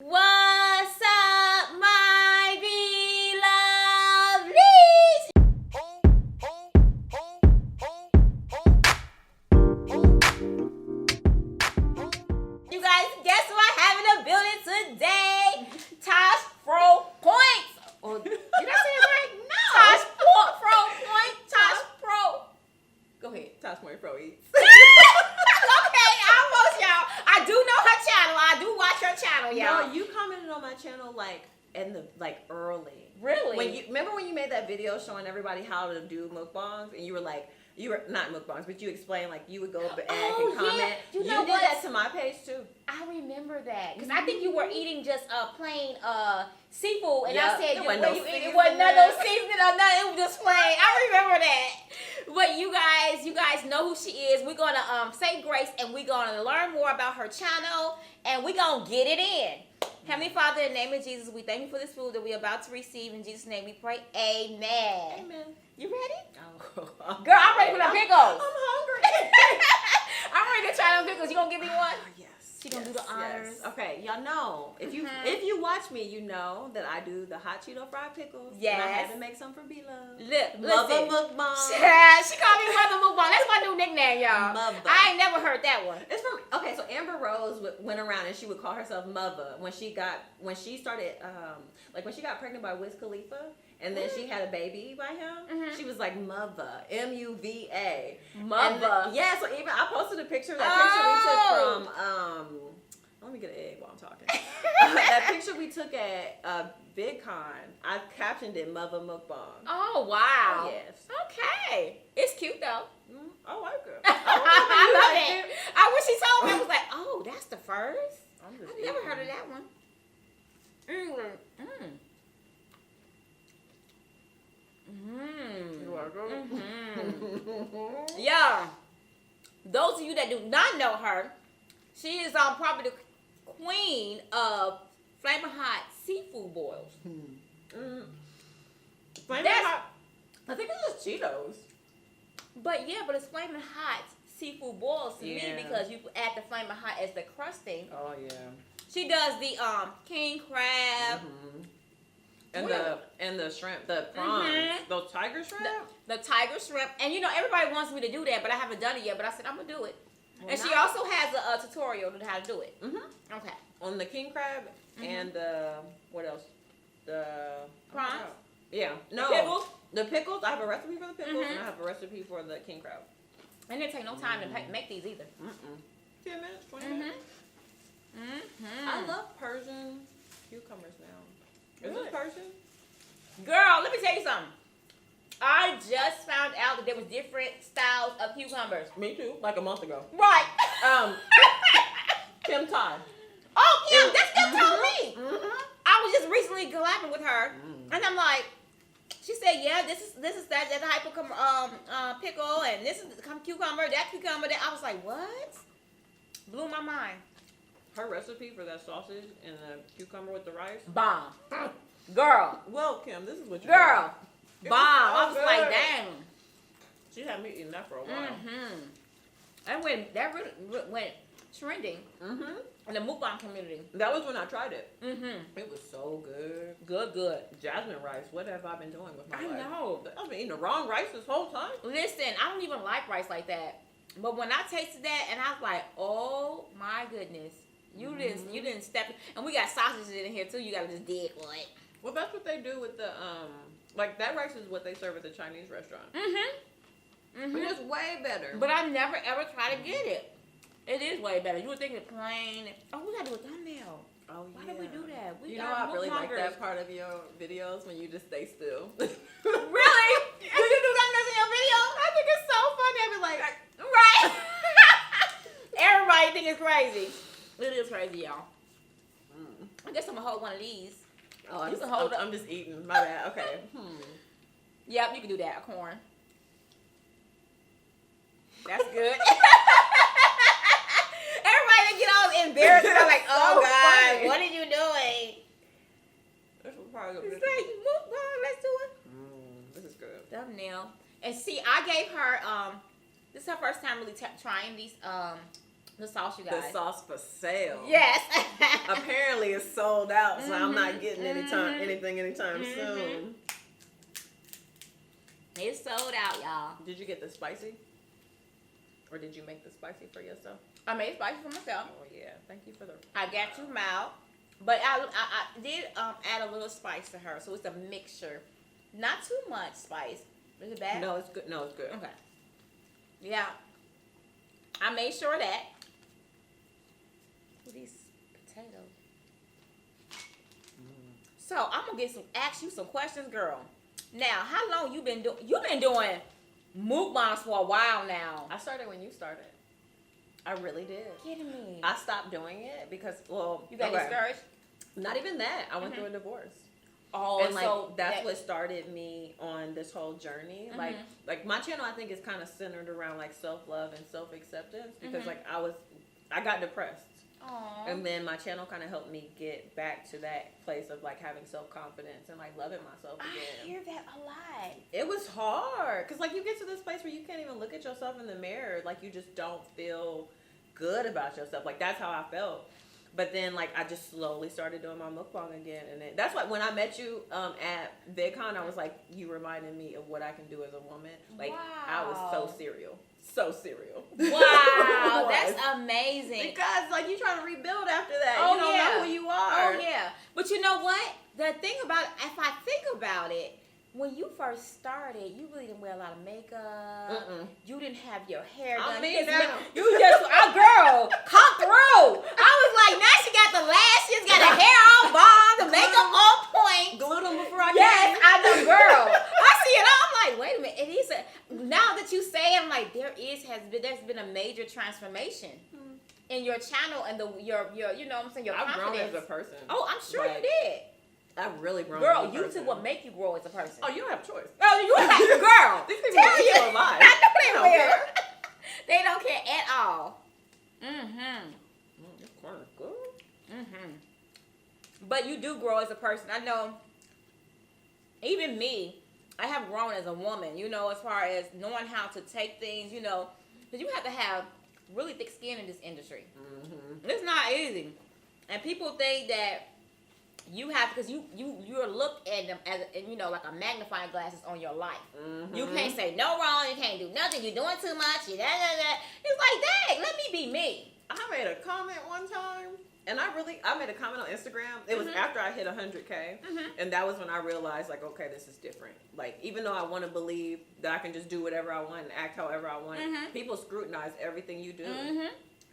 What's up, my beloved? You guys, guess who I have in the building today? ToshPointFro. Or did I say it right? No. ToshPointFro. ToshPro. Go ahead. ToshPointFro eats. Okay, almost, y'all. I do know her channel. I do watch her channel, y'all. No, you commented on my channel early. Really? Remember when you made that video showing everybody how to do mukbangs, and you were not mukbangs, but you explained you would go back and comment. Yeah. You know did that to my page too. I remember that because I think you were eating just plain seafood, and I said it wasn't no no seasoning or nothing. It was just plain. I remember that. But you guys know who she is. We're gonna say grace, and we're gonna learn more about her channel, and we're gonna get it in. Heavenly Father, in the name of Jesus, we thank you for this food that we're about to receive. In Jesus' name we pray. Amen. Amen. You ready? Oh. Girl, I'm ready for the pickles. I'm hungry. I'm ready to try them pickles. You gonna give me one? Yes. She gonna do the honors. Yes. Okay, y'all know if you watch me, you know that I do the hot Cheeto fried pickles. Yes. And I had to make some for Blove. Mother mukbang. She called me Mother Mukbang. That's my new nickname, y'all. Mother. I ain't never heard that one. It's from so Amber Rose went around and she would call herself Mother when she got pregnant by Wiz Khalifa. And then she had a baby by him. She was like Mother, M-U-V-A. Mother. So even I posted a picture. That picture we took from. Let me get an egg while I'm talking. That picture we took at VidCon. I captioned it Mother Mukbang. Oh wow. Oh, yes. Okay. It's cute though. I like it. I love it. I wish she told me. I was like, oh, that's the first. I've never heard of that one. You like it? Yeah. Those of you that do not know her, she is probably the queen of Flamin' Hot seafood boils. Flamin' Hot. I think it's just Cheetos. But it's Flamin' Hot seafood boils to me because you add the Flamin' Hot as the crusting. Oh yeah. She does the king crab. And the shrimp, the prawns, those tiger shrimp. The tiger shrimp, and everybody wants me to do that, but I haven't done it yet. But I said I'm gonna do it. Well, and she also has a tutorial on how to do it. Okay. On the king crab and what else? The prawns. Yeah. No. Pickles. The pickles. I have a recipe for the pickles, and I have a recipe for the king crab. And it take no time to make these either. 10 minutes, 20 minutes. I love Persian cucumbers now. Is this Persian? Girl, let me tell you something. I just found out that there was different styles of cucumbers. Me too. Like a month ago. Right. Kim Todd. Oh, Kim. That's Kim told me. I was just recently collabing with her, and I'm like, she said, yeah, this is that type of pickle, and this is cucumber, that cucumber, that. I was like, what? Blew my mind. Her recipe for that sausage and the cucumber with the rice. Bomb. Girl. Well, Kim, this is what you Girl. Bomb. I was like, damn. She had me eating that for a while. That really went trending in the mukbang community. That was when I tried it. It was so good. Good. Jasmine rice. What have I been doing with my life? I know. I've been eating the wrong rice this whole time. Listen, I don't even like rice like that. But when I tasted that, and I was like, oh my goodness. You didn't step, and we got sausages in here too. You gotta just dig like. Well, that's what they do with the that rice is what they serve at the Chinese restaurant. But it's way better. But I never ever try to get it. It is way better. You would think it's plain. Oh, we gotta do a thumbnail. Oh yeah. Why did we do that? I really like that part of your videos when you just stay still. Really? Do you do thumbnails in your videos? I think it's so funny. I be like, right. Everybody think it's crazy. It is crazy, y'all. I guess I'm gonna hold one of these. Oh, I'm just eating. My bad. Okay. Yep, you can do that. A corn. That's good. Everybody get all embarrassed. I'm like, oh So God, funny. what are you doing? This is probably It's like, let's do it. This is good. Thumbnail. And see, I gave her this is her first time really trying these The sauce, you guys. The sauce for sale. Yes. Apparently it's sold out, so I'm not getting anything anytime soon. It's sold out, y'all. Did you get the spicy? Or did you make the spicy for yourself? I made spicy for myself. Oh yeah, thank you for the. I got you, Mal. But I did add a little spice to her, so it's a mixture. Not too much spice. Is it bad? No, it's good. No, it's good. Okay. Yeah. I made sure of that. These potatoes. So I'm gonna ask you some questions, girl. Now, how long you been doing? You've been doing mukbangs for a while now. I started when you started. I really did. Kidding me? I stopped doing it because, well, You got discouraged? Not even that. I went through a divorce. Oh, And like so that's what started me on this whole journey. Like my channel, I think is kind of centered around like self-love and self-acceptance because like I got depressed. Aww. And then my channel kind of helped me get back to that place of like having self-confidence and like loving myself again. I hear that a lot. It was hard because like you get to this place where you can't even look at yourself in the mirror. Like you just don't feel good about yourself. Like that's how I felt. But then, like, I just slowly started doing my mukbang again. And that's why when I met you at VidCon, I was like, you reminded me of what I can do as a woman. Like, I was so serial. So serial. Wow, that's amazing. Because, like, you're trying to rebuild after that. Oh, you don't know who you are. Oh, yeah. But you know what? The thing about it, if I think about it, when you first started, you really didn't wear a lot of makeup. You didn't have your hair done. You just, girl, come through. I was like, now she got the lashes, got the hair all bomb, the makeup on point. Glued them before I Yes, I know, girl. I see it all. I'm like, wait a minute. It is now that you say it, I'm like, there's been a major transformation in your channel and your you know what I'm saying, your I've confidence. grown as a person. Oh, I'm sure you did. I've really grown. Girl, as a person. YouTube will make you grow as a person. Oh, you don't have a choice. Oh, you like, girl. These people Tell you. are alive. I know they don't will. care. They don't care at all. This corn is good. But you do grow as a person. I know. Even me, I have grown as a woman. You know, as far as knowing how to take things. You know, because you have to have really thick skin in this industry. It's not easy, and people think that. You have, because you're looked at them as you know, like a magnifying glasses on your life. You can't say no wrong. You can't do nothing. You're doing too much. It's like, dang, let me be me. I made a comment one time, and I made a comment on Instagram. It was after I hit 100K, and that was when I realized, like, okay, this is different. Like, even though I want to believe that I can just do whatever I want and act however I want, people scrutinize everything you do,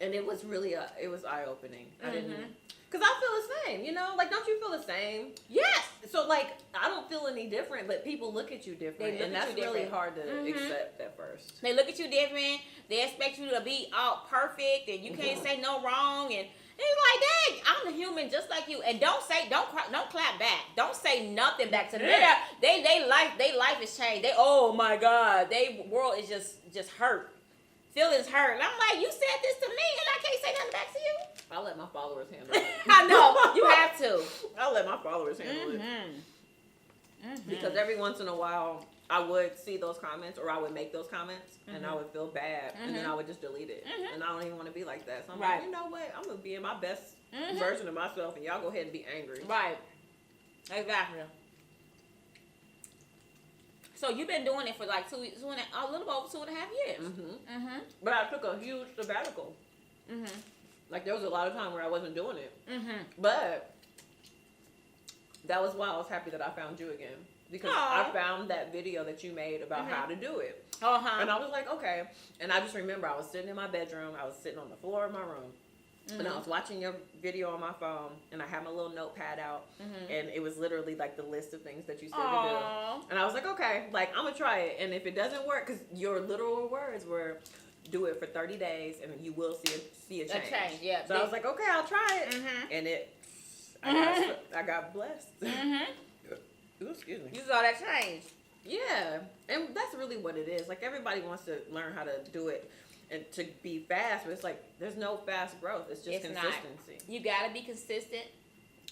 and it was really it was eye opening. I didn't. Because I feel the same, you know? Like, don't you feel the same? Yes. So, like, I don't feel any different, but people look at you different. And that's really hard to accept at first. They look at you different. They expect you to be all perfect, and you can't say no wrong. And it's like, dang, I'm a human just like you. And don't clap back. Don't say nothing back to them. They life is changed. Oh, my God. They world is just hurt. Feelings hurt. And I'm like, you said this to me, and I can't say nothing back to you. I let my followers handle it. I know. You have to. I let my followers handle it. Because every once in a while, I would see those comments or I would make those comments and I would feel bad and then I would just delete it. And I don't even want to be like that. So I'm like, you know what? I'm going to be in my best version of myself and y'all go ahead and be angry. Right. Exactly. So you've been doing it for like a little over 2.5 years. But I took a huge sabbatical. Like, there was a lot of time where I wasn't doing it. But that was why I was happy that I found you again. Because I found that video that you made about how to do it. And I was like, okay. And I just remember I was sitting in my bedroom. I was sitting on the floor of my room. And I was watching your video on my phone. And I had my little notepad out. And it was literally like the list of things that you said to do. And I was like, okay, like, I'm going to try it. And if it doesn't work, because your literal words were... do it for 30 days and you will see a change. Yeah. So I was like, okay, I'll try it. And I got blessed. Ooh, excuse me. You saw that change. Yeah. And that's really what it is. Like, everybody wants to learn how to do it and to be fast, but it's like, there's no fast growth. It's just consistency. You got to be consistent.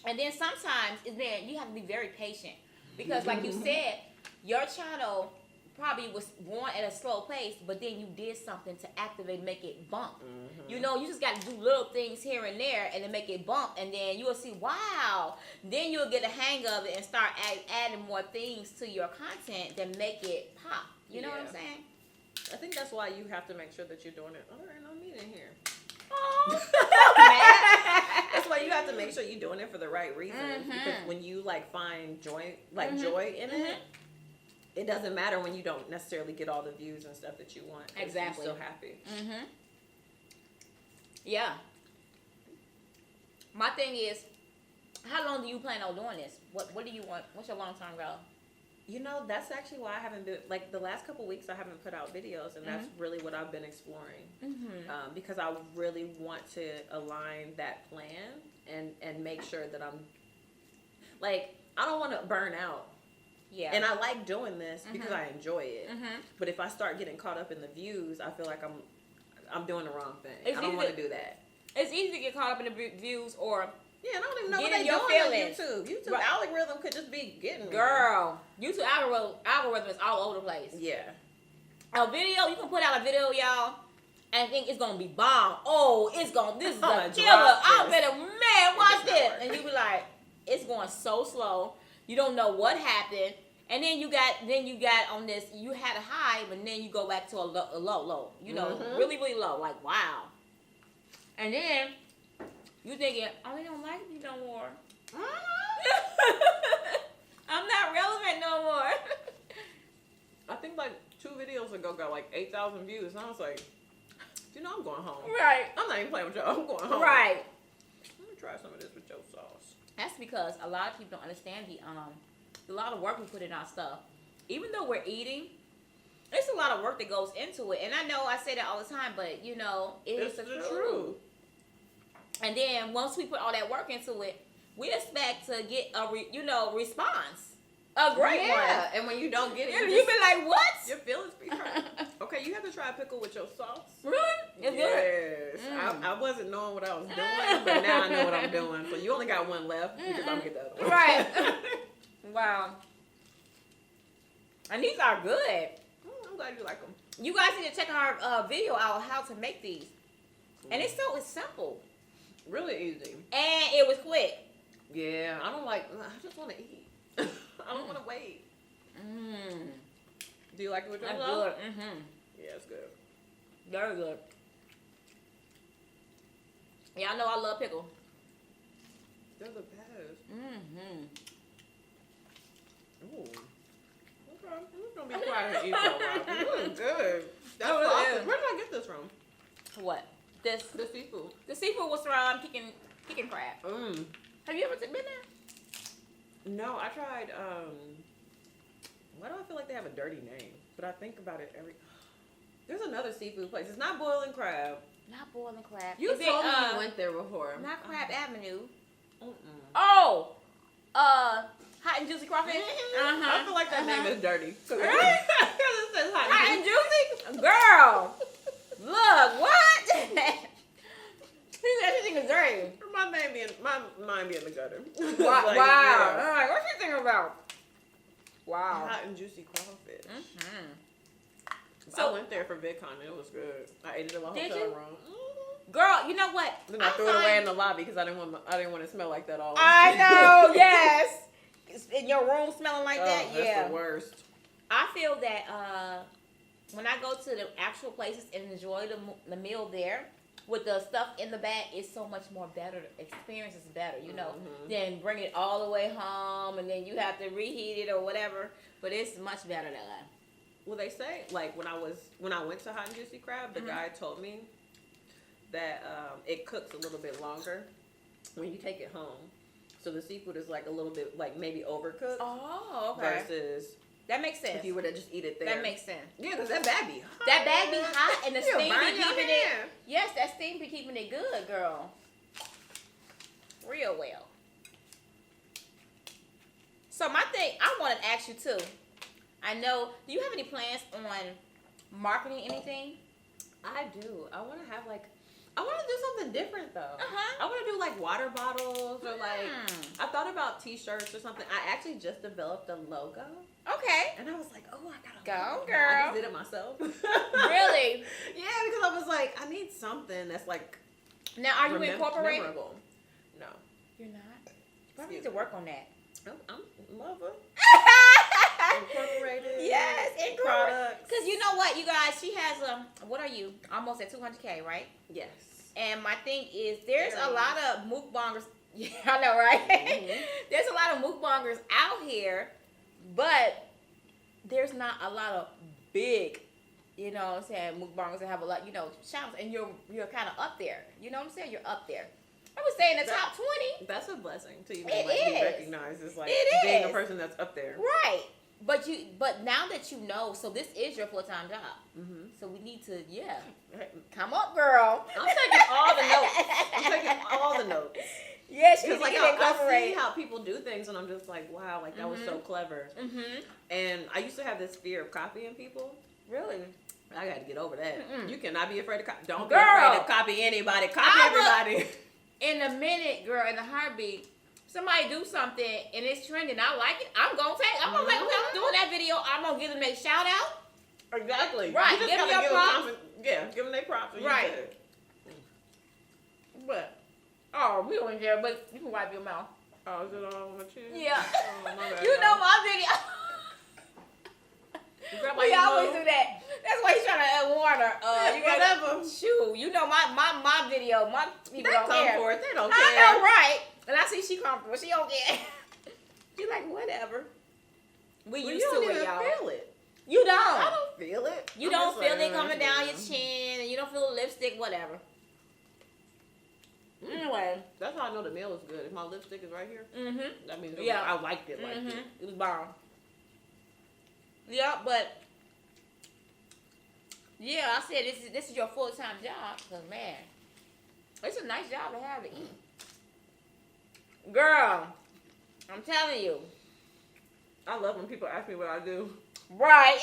And then sometimes, you have to be very patient. Because like you said, your channel probably was going at a slow pace, but then you did something to activate, make it bump. Mm-hmm. You know, you just got to do little things here and there and then make it bump, and then you will see, wow. Then you'll get a hang of it and start adding more things to your content that make it pop. You know what I'm saying? I think that's why you have to make sure that you're doing it. Oh, there ain't no meat in here. Oh, That's why you have to make sure you're doing it for the right reasons. Mm-hmm. Because when you like find joy in it, it doesn't matter when you don't necessarily get all the views and stuff that you want. Exactly. You're still happy. Mm-hmm. Yeah. My thing is, how long do you plan on doing this? What do you want? What's your long-term goal? You know, that's actually why I haven't been, like, the last couple weeks I haven't put out videos, and that's really what I've been exploring. Because I really want to align that plan and make sure that I'm, like, I don't want to burn out. Yeah. And I like doing this because I enjoy it. But if I start getting caught up in the views, I feel like I'm doing the wrong thing. I don't want to do that. It's easy to get caught up in the views or... Yeah, I don't even know what Getting they your doing feelings. on YouTube. YouTube algorithm could just be getting me. Girl, YouTube algorithm is all over the place. Yeah. A video, you can put out a video, y'all, and think it's gonna be bomb. Oh, this is a killer. I better, man, watch this. And you be like, it's going so slow. You don't know what happened. And then you got on this, you had a high, but then you go back to a low. You know, really, really low. Like, wow. And then you thinking, oh, they don't like me no more. I'm not relevant no more. I think like 2 videos ago got like 8,000 views, and I was like, you know, I'm going home. Right. I'm not even playing with y'all. I'm going home. Right. Let me try some of this with your sauce. That's because a lot of people don't understand the lot of work we put in our stuff. Even though we're eating, there's a lot of work that goes into it. And I know I say that all the time, but you know, it's the truth. And then once we put all that work into it, we expect to get a response, a great one. Yeah, and when you don't get it, you be like, what? Your feelings be hurt. Okay, you have to try a pickle with your sauce. Really? It's yes. I wasn't knowing what I was doing, but now I know what I'm doing. So you only got one left because I'm gonna get the other one. Right. Wow. And these are good. I'm glad you like them. You guys need to check our video out how to make these. And it's simple. Really easy. And it was quick. Yeah, I just want to eat. I don't want to wait. Do you like it with your That's sauce? good. Yeah, it's good. Very good. Yeah, I know I love pickle. They're the best. Ooh. Okay, I'm just going to be quiet and eat for a while. This is good. That's awesome. Where did I get this from? What? The seafood. The seafood was from Kicking Crab. Have you ever been there? No, I tried, why do I feel like they have a dirty name? But I think about it there's another seafood place. It's not Boiling Crab. Not Boiling Crab. You told me you went there before. Not Crab Avenue. Mm-mm. Oh! Hot and Juicy Crawfish? I feel like that name is dirty. Right? Because it says Hot and Juicy? Girl! Look, what? He said this thing is dirty. My mind be in the gutter. Wow. Like, Wow. yeah. All right, what's you thinking about? Wow. Hot and juicy crawfish. So, I went there for VidCon and it was good. I ate it in my hotel room. Girl, you know what? Then I threw it away in the lobby because I didn't want to smell like that all. I know, yes. In your room smelling like that, that's yeah. the worst. I feel that when I go to the actual places and enjoy the meal there, with the stuff in the bag, it's so much more better. The experience is better, you know, than bring it all the way home and then you have to reheat it or whatever. But it's much better that way. Well, they say, like, when I went to Hot and Juicy Crab, the guy told me that it cooks a little bit longer when you take it home. So the seafood is like a little bit, like, maybe overcooked. Oh, okay. Versus that makes sense. if you were to just eat it there. That makes sense. Yeah, because that bag be hot. That bag be hot and the steam burn be your keeping hand. it. Yes, that steam be keeping it good, girl. Real well. So my thing, I want to ask you too. I know, do you have any plans on marketing anything? I do. I want to have, like, I want to do something different though. I want to do like water bottles or like I thought about t-shirts or something. I actually just developed a logo. Okay. And I was like, oh, I gotta go, girl. I just did it myself. Really? Yeah, because I was like, I need something that's like. Now, are you incorporated? Memorable. No. You're not? You probably need to work on that. I'm lover. Incorporated. Yes, products. Because you know what, you guys, she has what are you? Almost at 200K, right? Yes. And my thing is, there's a lot of mukbangers. Yeah, I know, right? There's a lot of mukbangers out here, but there's not a lot of big, you know what I'm saying, mukbangers that have a lot, you know, channels, and you're kind of up there. You know what I'm saying? You're up there. I would say in the top 20. That's a blessing to even It like, be is. recognized as like It being is. a person that's up there. Right. But now that you know, so this is your full-time job. So we need to, come up, girl. I'm taking all the notes. I'm taking all the notes. Yeah, she's like like I see how people do things, and I'm just like, wow, like that was so clever. And I used to have this fear of copying people. Really? I got to get over that. You cannot be afraid to copy. Don't Girl, be afraid to copy anybody. Copy everybody. In a minute, girl, in a heartbeat, somebody do something and it's trending. I like it. I'm gonna say, okay, I'm doing that video. I'm gonna give them a shout out. Exactly. Right. You just Give them gotta your props. give them their props. Right. But we don't care. But you can wipe your mouth. Oh, is it all on my chin? Yeah. Oh, my bad, You know my video. We always do that. That's why he's trying to warn her. You whatever. Shoot, you know my video, my people They don't come care. for it. They don't care. I know, right? And I see she comfortable. She don't care. She's like, whatever. We Well, used you to don't it, even y'all. feel it. You don't. I don't feel it. You I'm don't just feel like, it coming down your yeah. chin, and you don't feel the lipstick, whatever. Anyway. That's how I know the meal is good. If my lipstick is right here, that means I liked it. It was bomb. Yeah, but yeah, I said this is your full-time job, cause man, it's a nice job to have to eat. Girl, I'm telling you. I love when people ask me what I do. Right.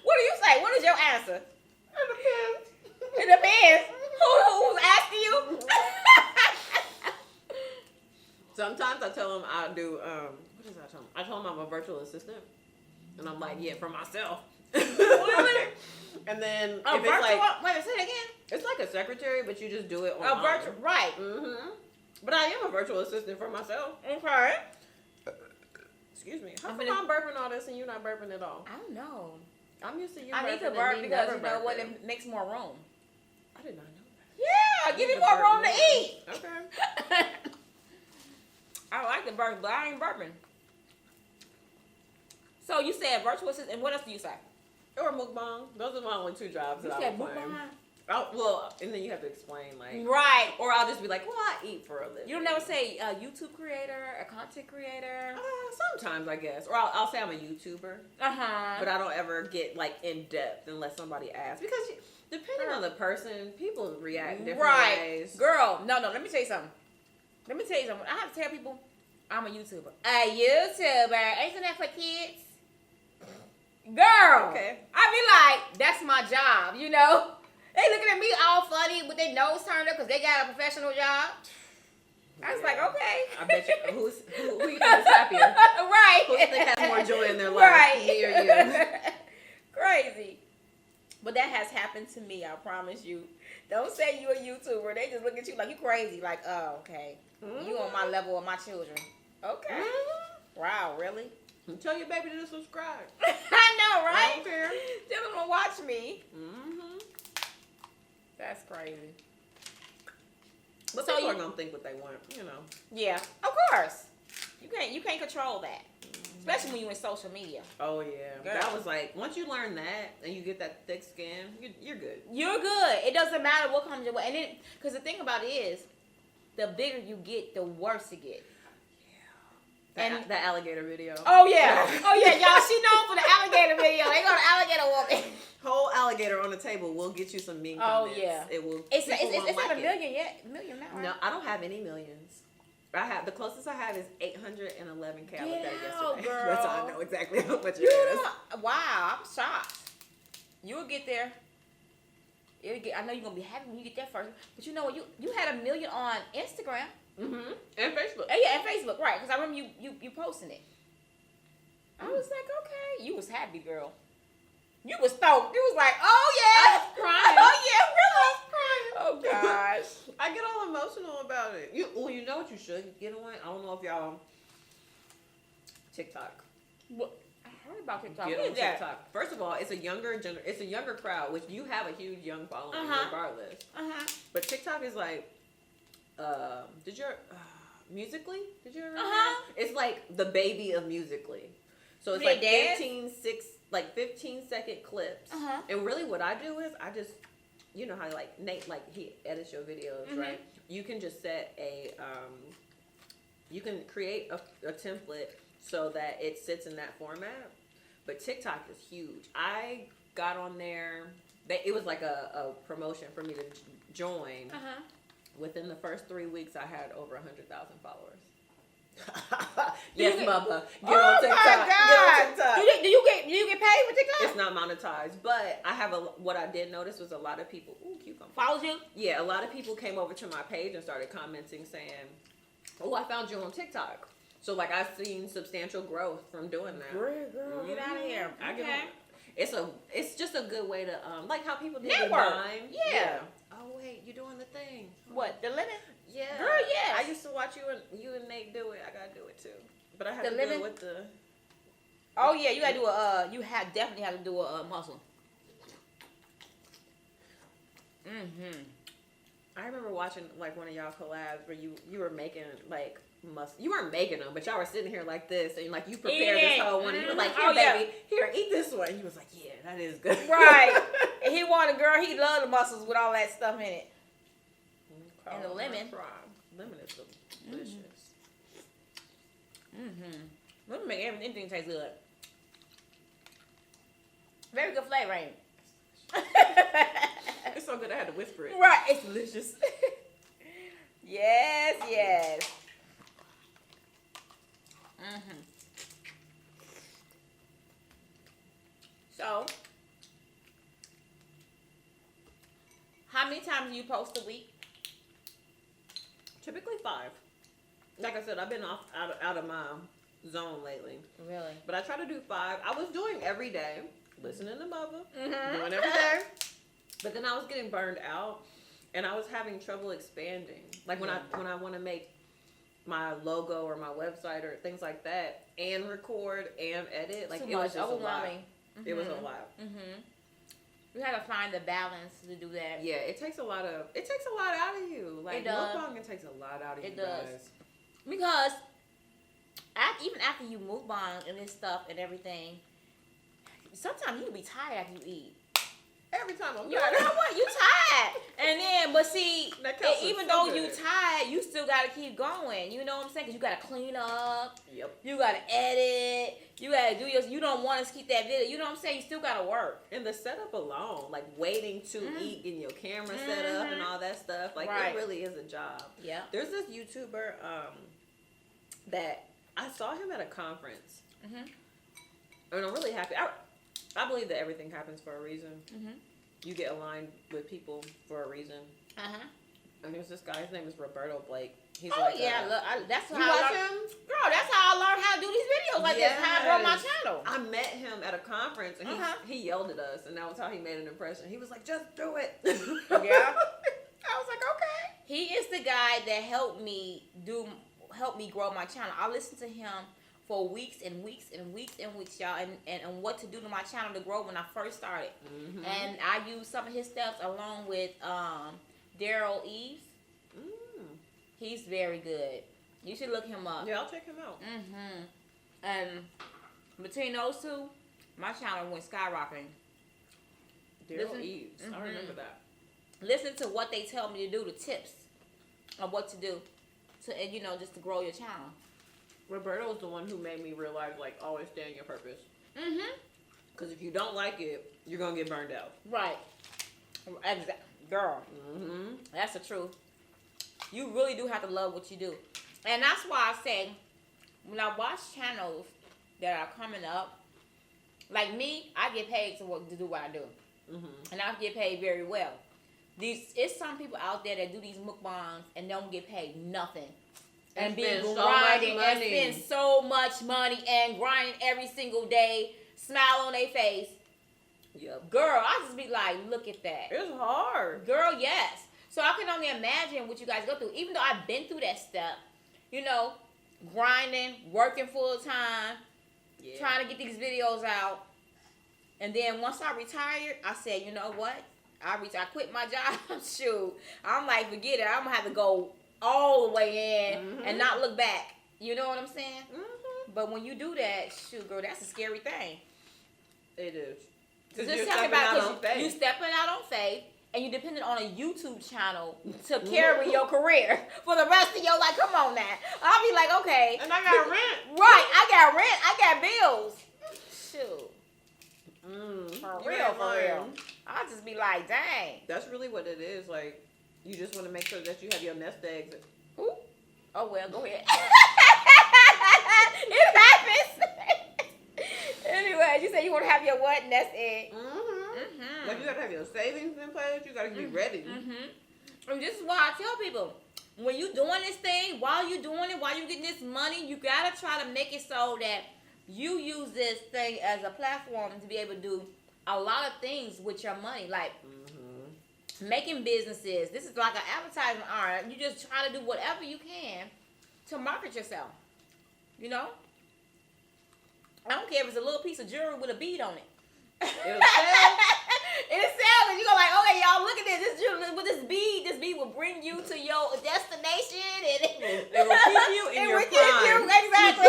What do you say? What is your answer? It depends. It depends. Who's asking you? Sometimes I tell them I do, what did I tell them? I tell them I'm a virtual assistant. And I'm like, yeah, for myself. Really? And then A if virtual? it's like, Wait, say it again. it's like a secretary, but you just do it A online. virtual, right. But I am a virtual assistant for myself. Okay. Excuse me. How come I'm burping all this and you're not burping at all? I don't know. I'm used to you I burping need to and burp me because never you know what? burping. It makes more room. I did not know that. Yeah, give me need more to room burp to more. eat. Okay. I like the burp, but I ain't burping. So you said virtual assistant, and what else do you say? Or mukbang. Those are my only two jobs You that said I would claim. mukbang? Well, and then you have to explain, like... Right. Or I'll just be like, well, I eat for a living. You don't never say a YouTube creator, a content creator? Sometimes, I guess. Or I'll say I'm a YouTuber. Uh-huh. But I don't ever get, like, in-depth unless somebody asks. Because depending on the person, people react different ways. Girl, no, let me tell you something. I have to tell people I'm a YouTuber. A YouTuber. Ain't that for kids? Girl. Okay. I be like, that's my job, you know? They looking at me all funny with their nose turned up because they got a professional job. I was like, okay. I bet you, who you think is happier? Right. Who you think has more joy in their life? Right. Me or you? Crazy. But that has happened to me, I promise you. Don't say you a YouTuber. They just look at you like you crazy. Like, oh, okay. You on my level with my children. Okay. Wow, really? Tell your baby to subscribe. I know, right? I don't care. Tell them to watch me. Mm-hmm. That's crazy. But so people are gonna think what they want, you know. Yeah, of course. You can't control that, especially when you're in social media. Oh yeah, Girl. that was like once you learn that and you get that thick skin, you're good. You're good. It doesn't matter what comes your way, and then because the thing about it is, the bigger you get, the worse it gets. And the alligator video. Oh yeah, y'all. She known for the alligator video. They go to alligator woman. Whole alligator on the table will get you some mean comments. Oh yeah, it will. It's not not a million yet. Million now. Right? No, I don't have any millions. I have the closest I have is 811K. I looked at it yesterday. Girl. That's how I know exactly how much it You is. know, wow, I'm shocked. You'll get there. I know you're gonna be happy when you get that first. But you know what? You had 1 million on Instagram. Mm-hmm. And Facebook. Yeah, and Facebook, right? Because I remember you posting it. I was like, okay, you was happy, girl. You was stoked. You was like, oh yeah, I was crying. oh yeah, really? I was crying. Oh gosh. I get all emotional about it. You know what you should get on? I don't know if y'all TikTok. What? I heard about TikTok. Get What on is that? TikTok. First of all, it's a younger crowd, which you have a huge young following regardless. But TikTok is like, Musically? Did you ever? It's like the baby of Musically. So it's like 15-second clips. And really, what I do is I just, you know how like Nate he edits your videos, right? You can just set you can create a template so that it sits in that format. But TikTok is huge. I got on there. It was like a promotion for me to join. Within the first 3 weeks, I had over 100,000 followers. Yes, Mama. Get on TikTok. My God. Get on TikTok. Do you get paid with TikTok? It's not monetized, but I have what I did notice was a lot of people. Ooh, cucumber. Followed you? Yeah, a lot of people came over to my page and started commenting saying, "Oh, I found you on TikTok." So like I've seen substantial growth from doing that. Girl, get out of here. It's just a good way to like how people do network. Vine. Yeah. Oh wait, you're doing the thing. What, the lemon? Yeah. Girl, yes. I used to watch you and Nate do it. I gotta do it too. But I had to do it with the. Oh yeah, you gotta do definitely have to do a muscle. I remember watching like one of y'all collabs where you were making like you weren't making them, but y'all were sitting here like this and like you prepared this whole one and you were like, here baby, here, eat this one. And you was like, yeah, that is good. Right. And he wanted, girl, he loved the mussels with all that stuff in it. And the lemon. Lemon is delicious. Lemon make anything taste good. Very good flavor, ain't it? It's so good I had to whisper it. Right, it's delicious. Yes. So, how many times do you post a week? Typically 5. Like I said, I've been out of my zone lately. Really? But I try to do 5. I was doing every day, listening to Bubba, doing every day. But then I was getting burned out, and I was having trouble expanding. Like when I want to make my logo or my website or things like that, and record and edit, like it was just overwhelming. It was a lot. You have to find the balance to do that. Yeah, it takes a lot out of you. Like mukbanging takes a lot out of you guys. Because even after you mukbang and this stuff and everything, sometimes you can be tired after you eat. Every time I'm tired. You know what? You tired. And then, but see, even though you tired, you still got to keep going. You know what I'm saying? Because you got to clean up. Yep. You got to edit. You got to do you don't want to keep that video. You know what I'm saying? You still got to work. And the setup alone, like waiting to eat, getting your camera set up and all that stuff, like it really is a job. Yeah. There's this YouTuber that I saw him at a conference. And I'm really happy. I believe that everything happens for a reason. You get aligned with people for a reason. And there's this guy. His name is Roberto Blake. He's that's how I learned. Girl, that's how I learned how to do these videos like this. How I grow my channel. I met him at a conference and he yelled at us, and that was how he made an impression. He was like, "Just do it." Yeah. I was like, "Okay." He is the guy that helped me grow my channel. I listened to him for weeks and weeks, y'all, and what to do to my channel to grow when I first started. And I used some of his steps along with Daryl Eves. He's very good. You should look him up. Yeah, I'll check him out. And between those two, my channel went skyrocketing. Daryl Eves. I remember that. Listen to what they tell me to do, the tips of what to do to, just to grow your channel. Roberto was the one who made me realize, like, always stay in your purpose. Because if you don't like it, you're going to get burned out. Right. Exactly. Girl. That's the truth. You really do have to love what you do. And that's why I say, when I watch channels that are coming up, like me, I get paid to do what I do. And I get paid very well. It's some people out there that do these mukbangs and don't get paid nothing. And be spend so grinding much and money. spend so much money and grinding every single day, smile on their face. Yep. Girl, I just be like, look at that. It's hard. Girl, yes. So I can only imagine what you guys go through. Even though I've been through that step, you know, grinding, working full time, trying to get these videos out. And then once I retired, I said, you know what? I quit my job. Shoot. I'm like, forget it. I'm going to have to go all the way in and not look back. You know what I'm saying? Mm-hmm. But when you do that, shoot, girl, that's a scary thing. It is. Just talking about you stepping out on faith and you depending on a YouTube channel to carry your career for the rest of your life. Come on now. I'll be like, okay. And I got rent. Right. I got rent. I got bills. Shoot. For real. I'll just be like, dang. That's really what it is. Like, you just want to make sure that you have your nest eggs. Ooh. Oh, well, go ahead. It happens. Anyway, you said you want to have your what? Nest egg. Like, you got to have your savings in place. You got to be ready. And this is why I tell people, when you doing this thing, while you doing it, while you getting this money, you got to try to make it so that you use this thing as a platform to be able to do a lot of things with your money. Like, making businesses. This is like an advertisement art. You just try to do whatever you can to market yourself. You know? I don't care if it's a little piece of jewelry with a bead on it. It'll sell. It'll sell. And you're like, okay, y'all, look at this. This jewelry with this bead will bring you to your destination. And it will keep you in your prime. Exactly.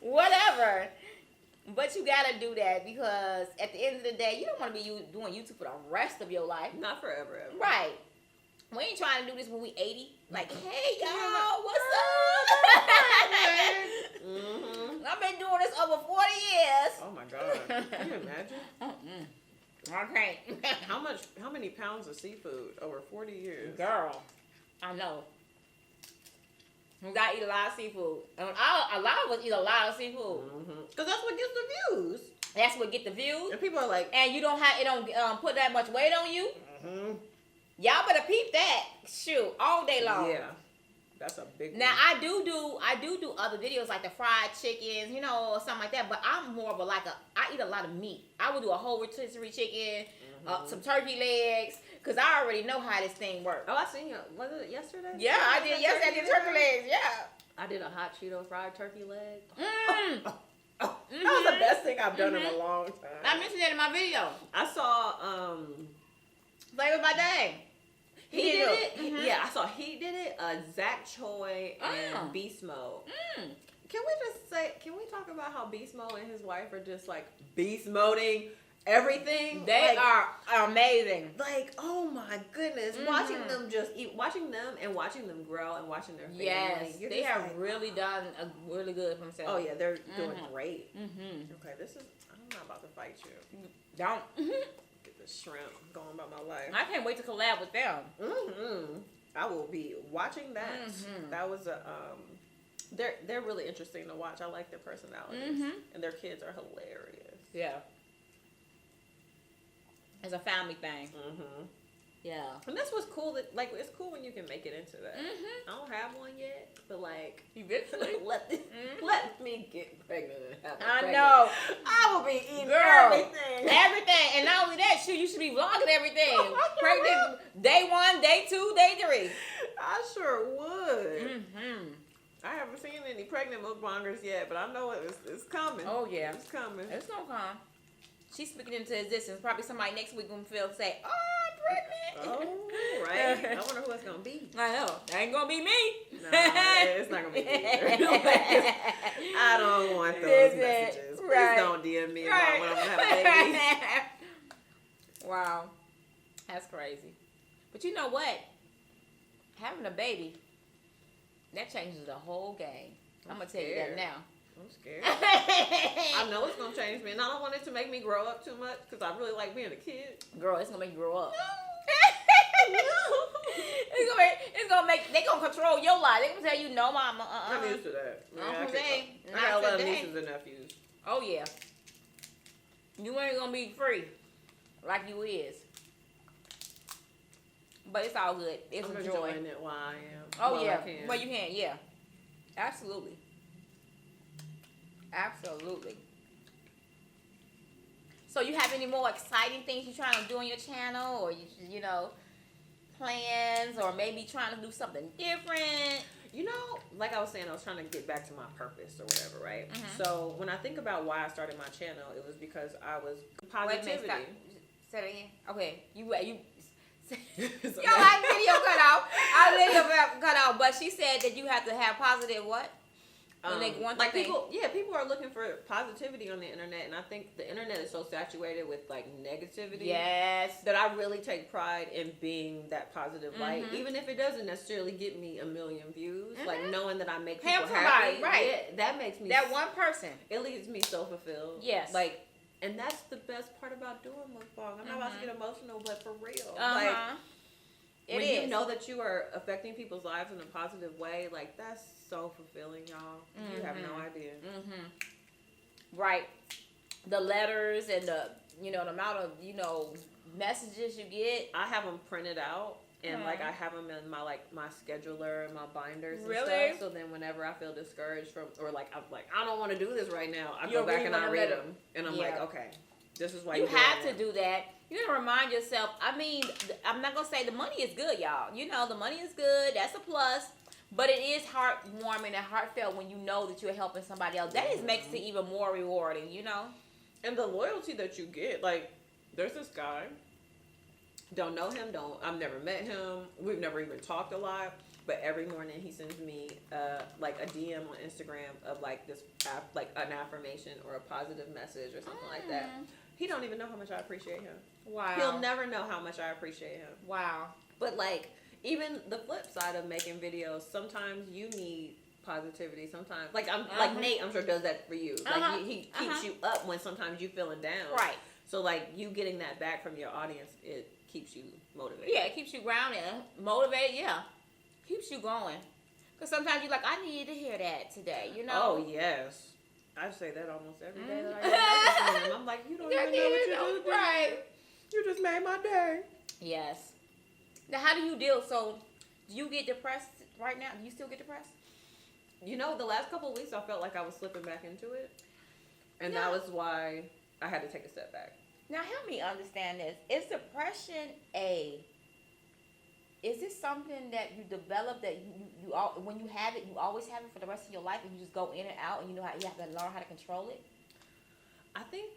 Whatever. But you gotta do that because at the end of the day, you don't want to be doing YouTube for the rest of your life. Not forever. Ever. Right. We ain't trying to do this when we 80. Like, hey y'all, what's up? I've been doing this over 40 years. Oh my God. Can you imagine? Okay. How many pounds of seafood over 40 years? Girl, I know. We gotta eat a lot of seafood. A lot of us eat a lot of seafood. Because that's what gets the views. That's what get the views. And people are like, and you don't put that much weight on you. Y'all better peep that. Shoot, all day long. Yeah. That's a big Now one. I do other videos like the fried chickens, you know, or something like that. But I'm more of I eat a lot of meat. I would do a whole rotisserie chicken, some turkey legs, because I already know how this thing works. Oh, I seen you. Was it yesterday? Yeah, I did. Yesterday I did turkey legs. Yeah. I did a hot Cheeto fried turkey leg. That That was the best thing I've done in a long time. I mentioned that in my video. I saw Flavor by Day. He did it. Yeah, I saw he did it. Zach Choi and Beast Mode. Can we talk about how Beast Mode and his wife are just like beast moding everything? They are amazing. Like, oh my goodness. Watching them and watching them grow and watching their family. Yes, they have really done really good for themselves. Oh yeah, they're doing great. Okay, I'm not about to fight you. Don't. Get the shrimp going about my life. I can't wait to collab with them. I will be watching that. That was they're really interesting to watch. I like their personalities. And their kids are hilarious. Yeah. It's a family thing. Yeah. And that's what's cool. It's cool when you can make it into that. I don't have one yet, but like eventually, let me get pregnant and have a I know. I will be eating everything, and not only that, you should be vlogging everything. Pregnant day 1, day 2, day 3. I sure would. I haven't seen any pregnant mukbangers yet, but I know it's coming. Oh yeah, it's coming. It's gonna come. She's speaking into existence. Probably somebody next week gonna say, "Oh, I'm pregnant." Oh, right. I wonder who it's gonna be. I know. That ain't gonna be me. No, it's not gonna be me either. I don't want those messages. Please don't DM me about when I'm gonna have a baby. Wow, that's crazy. But you know what? Having a baby, that changes the whole game. I'm gonna tell you that now. I'm scared. I know it's gonna change me, and I don't want it to make me grow up too much because I really like being a kid. Girl, it's gonna make you grow up. No. It's gonna make. They gonna control your life. They gonna tell you no, mama. I'm used to that. I got a lot of nieces and nephews. Oh yeah. You ain't gonna be free like you is. But it's all good. It's I'm a joy. enjoying it while I am. Oh, while yeah. I can. Well, you can, yeah. Absolutely. Absolutely. So you have any more exciting things you're trying to do on your channel, or you know, plans, or maybe trying to do something different? You know, like I was saying, I was trying to get back to my purpose or whatever, right? Mm-hmm. So when I think about why I started my channel, it was because I was positivity. Wait a minute, say that again. Okay, you. It's Yo, our video cut off. Our video cut off. But she said that you have to have positive what? Like people are looking for positivity on the internet, and I think the internet is so saturated with like negativity. Yes. That I really take pride in being that positive light, even if it doesn't necessarily get me a million views. Like knowing that I make people happy, right? Yeah, that makes me that one person. It leaves me so fulfilled. Yes. Like, and that's the best part about doing mukbang. I'm not about to get emotional, but for real, It when is. you know that you are affecting people's lives in a positive way, like that's so fulfilling, y'all. You have no idea. Right. The letters and the amount of messages you get. I have them printed out, and like I have them in my scheduler and my binders and Really? stuff. So then whenever I feel discouraged from, or like I'm like I don't want to do this right now, I You'll go back read and I them read later. them, and I'm like, okay, this is why You you're have doing to do that. You gotta remind yourself. I mean, I'm not gonna say the money is good, y'all. You know, the money is good. That's a plus. But it is heartwarming and heartfelt when you know that you're helping somebody else. That just makes it even more rewarding, you know? And the loyalty that you get, like, there's this guy, don't know him, I've never met him, we've never even talked a lot, but every morning he sends me, like, a DM on Instagram of, like, like, an affirmation or a positive message or something like that. He don't even know how much I appreciate him. Wow. He'll never know how much I appreciate him. Wow. But, like, even the flip side of making videos, sometimes you need positivity. Sometimes, like like Nate, I'm sure does that for you. Like he keeps you up when sometimes you feeling down. Right. So like you getting that back from your audience, it keeps you motivated. Yeah, it keeps you grounded, motivated. Yeah, keeps you going. Cause sometimes you're like, I needed to hear that today. You know. Oh yes. I say that almost every day that I get I'm like, you don't even know what you do. Right. You just made my day. Yes. Now, how do you deal? So, do you get depressed right now? Do you still get depressed? You know, the last couple of weeks, I felt like I was slipping back into it. And that was why I had to take a step back. Now, help me understand this. Is depression is this something that you develop that you when you have it, you always have it for the rest of your life, and you just go in and out, and you know how you have to learn how to control it? I think,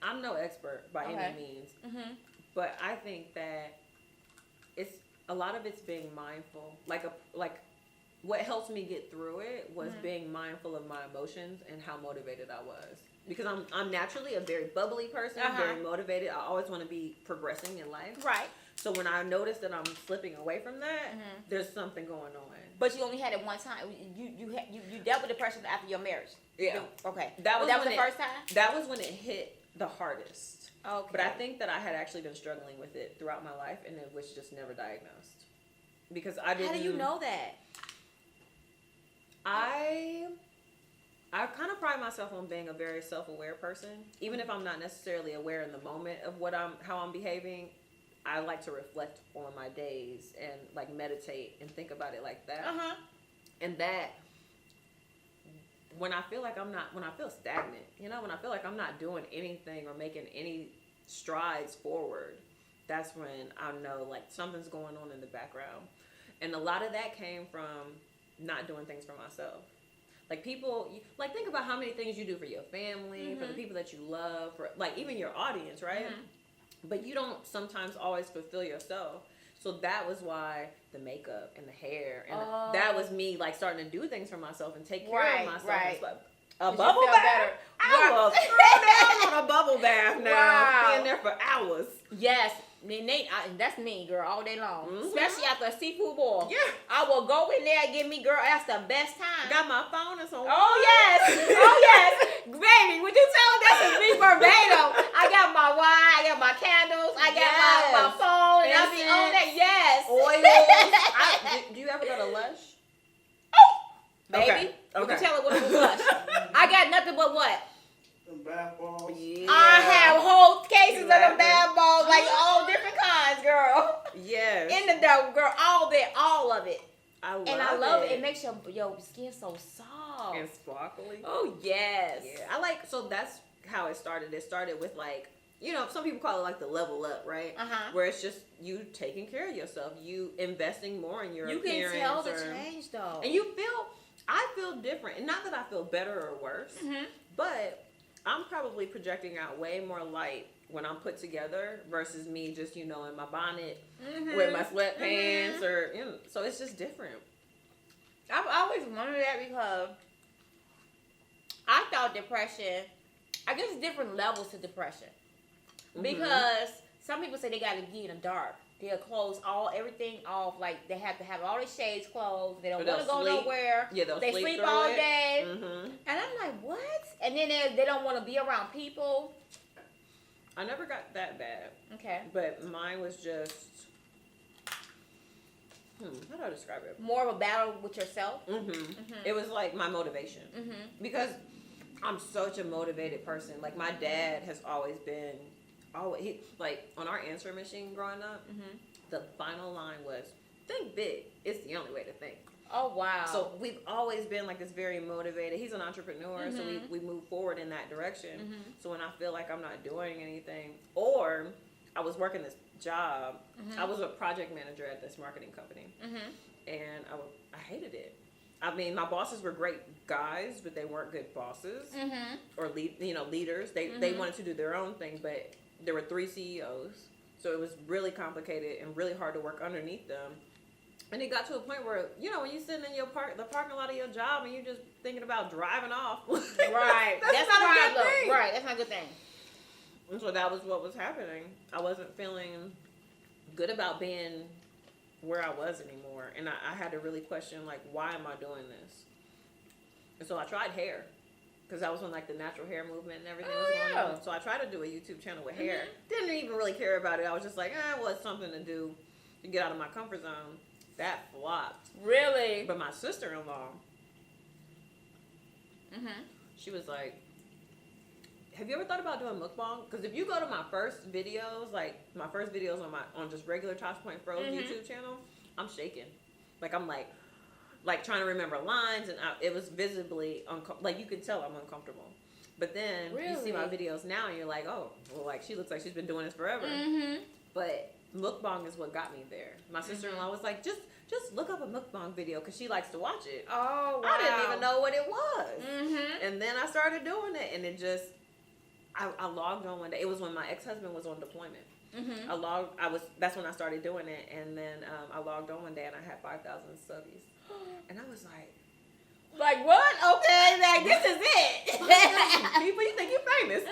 I'm no expert by any means, but I think that it's a lot of it's being mindful. Like what helps me get through it was being mindful of my emotions and how motivated I was. Because I'm naturally a very bubbly person, very motivated. I always want to be progressing in life. Right. So when I notice that I'm slipping away from that, there's something going on. But you only had it one time. You dealt with depression after your marriage. Yeah. Okay. That was the first time? That was when it hit the hardest. Okay. But I think that I had actually been struggling with it throughout my life, and it was just never diagnosed. Because I didn't. How do you know that? I kind of pride myself on being a very self-aware person. Even if I'm not necessarily aware in the moment of how I'm behaving, I like to reflect on my days and like meditate and think about it like that. And that when I feel stagnant, when I feel like I'm not doing anything or making any strides forward, that's when I know like something's going on in the background. And a lot of that came from not doing things for myself. Like people, like think about how many things you do for your family, for the people that you love, for like even your audience, right? But you don't sometimes always fulfill yourself. So that was why the makeup and the hair, and that was me like starting to do things for myself and take care of myself. Right. A bubble bath? I will throw down on a bubble bath now. Being there for hours. Yes. Nate, that's me, girl, all day long. Especially after a seafood boil. Yeah. I will go in there and give me, girl, that's the best time. Got my phone and some. Oh, yes. Oh, yes. Baby, would you tell them that's a me verbatim? I got my wine, I got my candles, I got my phone, and I'll be on that. Yes. Oils. Do you ever go to Lush? Baby, you can tell her what it was Lush. I got nothing but what? Them bath balls. Yeah. I have whole cases of them bath balls, like all different kinds, girl. Yes. In the dough, girl, all of it. I love And I love it. It makes your skin so soft. And sparkly. Oh, yes. Yeah. So that's how it started. It started with like, you know, some people call it like the level up, right? Uh-huh. Where it's just you taking care of yourself, you investing more in your appearance. You can tell the change though. And I feel different. And not that I feel better or worse, but I'm probably projecting out way more light when I'm put together versus me just, you know, in my bonnet with my sweatpants or, you know, so it's just different. I've always wondered that because I thought depression, I guess different levels to depression. Because some people say they got to get in the dark. They'll close everything off. Like they have to have all their shades closed. They don't want to go nowhere. Yeah, they sleep all it. day. And I'm like, what? And then they don't want to be around people. I never got that bad. Okay. But mine was just, how do I describe it? More of a battle with yourself. It was like my motivation. Because I'm such a motivated person. Like my dad has always been, like on our answer machine growing up, the final line was, think big. It's the only way to think. Oh, wow. So we've always been like this very motivated. He's an entrepreneur, so we move forward in that direction. So when I feel like I'm not doing anything, or I was working this job, I was a project manager at this marketing company, and I hated it. I mean, my bosses were great guys, but they weren't good bosses or leaders. They wanted to do their own thing, but there were 3 CEOs, so it was really complicated and really hard to work underneath them. And it got to a point where, you know, when you sitting in the parking lot of your job and you're just thinking about driving off. Right. That's not a good thing. Right. That's not a good thing. And so that was what was happening. I wasn't feeling good about being where I was anymore. And I had to really question, like, why am I doing this? And so I tried hair. Because that was when, like, the natural hair movement and everything was going on. So I tried to do a YouTube channel with hair. Didn't even really care about it. I was just like, well, it's something to do to get out of my comfort zone. That flopped. Really? But my sister-in-law, she was like, have you ever thought about doing mukbang? Because if you go to my first videos, like my first videos on just regular ToshPointFro YouTube channel, I'm shaking. Like I'm like trying to remember lines, and it was visibly like you could tell I'm uncomfortable. But then you see my videos now, and you're like, oh, well, like she looks like she's been doing this forever. But mukbang is what got me there. My sister-in-law was like, just look up a mukbang video because she likes to watch it. Oh, wow. I didn't even know what it was. And then I started doing it, and it just, I logged on one day. It was when my ex-husband was on deployment. That's when I started doing it, and then I logged on one day and I had 5,000 subbies. And I was like what? Okay, like this is it. 5,000 people? You think you're famous?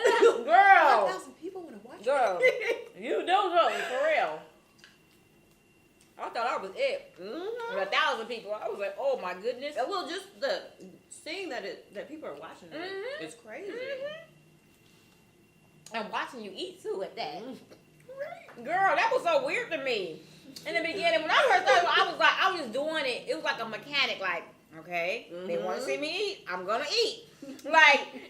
Girl. 5,000 people want to watch Girl. me. You know something, for real. I thought I was it. 1,000 people. I was like, oh my goodness. Well, just seeing that people are watching it is crazy. And watching you eat too at that. Girl, that was so weird to me. In the beginning, when I first started, I was just doing it. It was like a mechanic, like, okay, they want to see me eat, I'm gonna eat.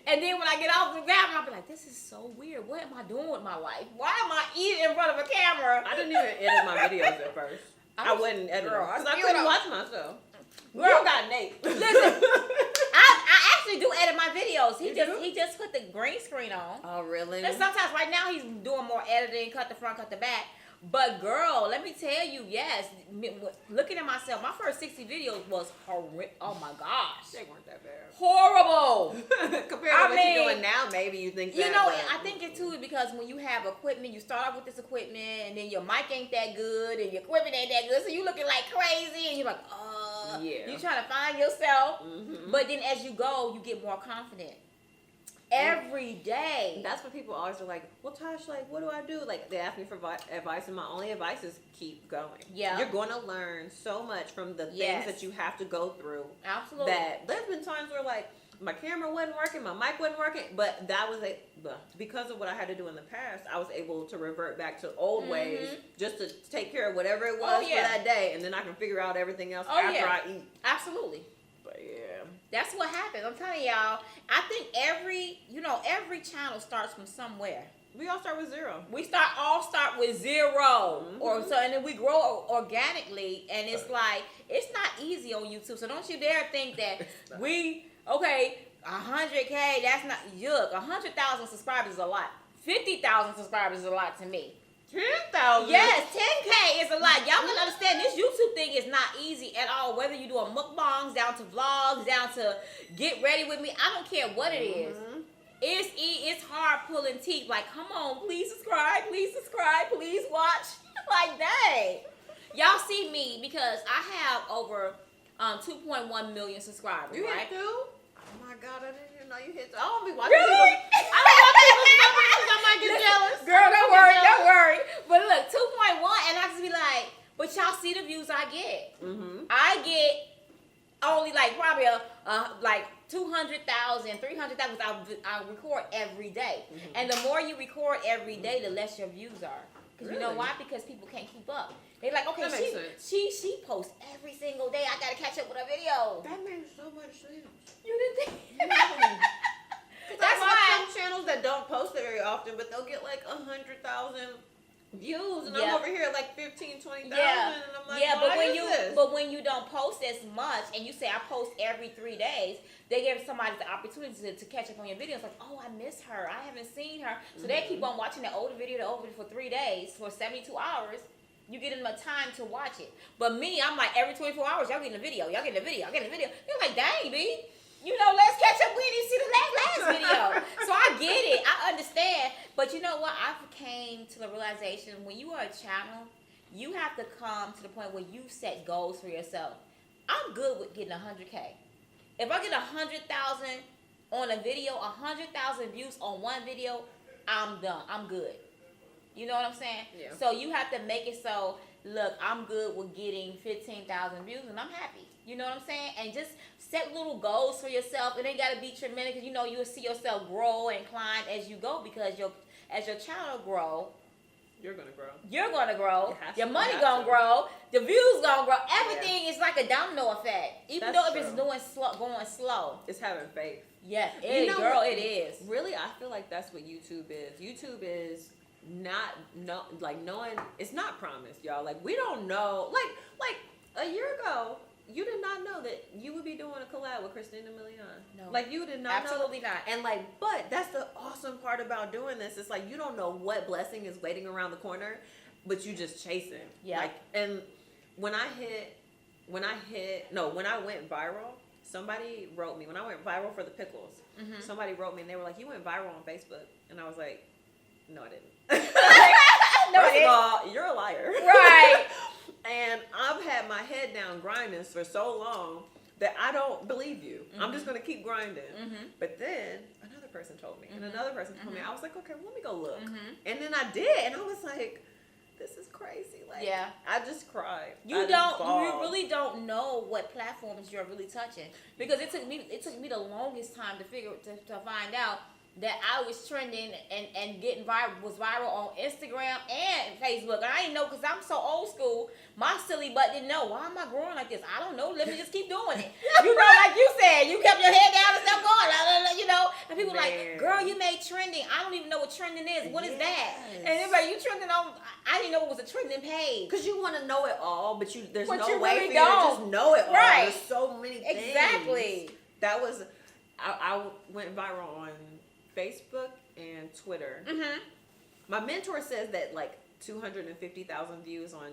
And then when I get off the ground, I'll be like, this is so weird. What am I doing with my life? Why am I eating in front of a camera? I didn't even edit my videos at first. I wouldn't edit them because I couldn't watch myself. Girl, you got Nate. Listen, I actually do edit my videos. He just put the green screen on. Oh, really? And sometimes right now he's doing more editing, cut the front, cut the back. But girl, let me tell you, yes, looking at myself, my first 60 videos was horrific. Oh my gosh. They weren't that bad. Horrible. Compared to what you're doing now, maybe you think that. You know, I think it too because when you have equipment, you start off with this equipment and then your mic ain't that good and your equipment ain't that good. So you looking like crazy and you're like, yeah. You trying to find yourself. But then as you go, you get more confident. Every day. That's what people always are like, well, Tosh, like, what do I do? Like, they ask me for advice, and my only advice is keep going. Yeah. You're going to learn so much from the things that you have to go through. Absolutely. That there's been times where, like, my camera wasn't working, my mic wasn't working, but that was because of what I had to do in the past, I was able to revert back to old ways just to take care of whatever it was for that day, and then I can figure out everything else after I eat. Absolutely. But yeah. That's what happens. I'm telling y'all, I think every channel starts from somewhere. We all start with 0. We all start with 0, or so, and then we grow organically. And it's like it's not easy on YouTube. So don't you dare think that 100K. That's not 100,000 subscribers is a lot. 50,000 subscribers is a lot to me. 10,000. Yes, 10K is a lot. Y'all can understand this YouTube thing is not easy at all. Whether you're doing mukbangs, down to vlogs, down to get ready with me, I don't care what it is. It's hard pulling teeth. Like, come on, please subscribe, please watch. Like, dang. Y'all see me because I have over 2.1 million subscribers. You right? hit 2? Oh my God, I didn't even know you hit 2. I don't be watching Really? people. I don't watch people's numbers because I might get jealous. Girl, don't worry. But look, 2.1, and I just be like, but y'all see the views I get. I get only like probably like 200,000, 300,000. I record every day, and the more you record every day, the less your views are. Because you know why? Because people can't keep up. They're like, okay, she posts every single day. I gotta catch up with her videos. That makes so much sense. You didn't think? That's why some channels that don't post it very often, but they'll get like 100,000 views, and I'm over here like 15, 20,000, and I'm like, but when you don't post as much, and you say I post every 3 days, they give somebody the opportunity to catch up on your videos. Like, oh, I miss her. I haven't seen her. So they keep on watching the older video for 3 days, for 72 hours. You get them a time to watch it. But me, I'm like, every 24 hours, y'all getting a video. Y'all getting a video. They're like, dang, B. You know, let's catch up. We didn't even see the last video. So I get it. I understand. But you know what? I came to the realization when you are a channel, you have to come to the point where you set goals for yourself. I'm good with getting 100K. If I get 100,000 on a video, 100,000 views on one video, I'm done. I'm good. You know what I'm saying? Yeah. So you have to make it so, look, I'm good with getting 15,000 views and I'm happy. You know what I'm saying? And just set little goals for yourself. It ain't got to be tremendous because, you know, you'll see yourself grow and climb as you go because as your channel grow, you're going to grow. You're going to grow. Your money going to grow. The views going to grow. Everything is like a domino effect. Even though if it's going slow. It's having faith. Yeah, it is. Really, I feel like that's what YouTube is. YouTube is knowing, it's not promised, y'all. Like, we don't know. Like a year ago, you did not know that you would be doing a collab with Christina Milian. No. Like, you did not know. Absolutely not. And but that's the awesome part about doing this. It's like, you don't know what blessing is waiting around the corner, but you just chasing. Yeah. Like, and when I went viral, somebody wrote me, when I went viral for the Pickles, somebody wrote me and they were like, you went viral on Facebook. And I was like, no, I didn't. First of all, you're a liar. Right. And I've had my head down grinding for so long that I don't believe you. I'm just going to keep grinding. But then another person told me, and another person told me. I was like, okay, well, let me go look. And then I did, and I was like, this is crazy. Like, I just cried. You really don't know what platforms you're really touching, because it took me the longest time to find out that I was trending and getting was viral on Instagram and Facebook. And I didn't know because I'm so old school. My silly butt didn't know. Why am I growing like this? I don't know. Let me just keep doing it. You know, like you said, you kept your head down and stuff going. You know, and people like, girl, you made trending. I don't even know what trending is. What is that? And everybody, you trending on. I didn't know it was a trending page. Because you want to know it all, but there's no you way really for you to just know it all. Right. There's so many things. Exactly. That was, I went viral on Facebook and Twitter. My mentor says that like 250,000 views on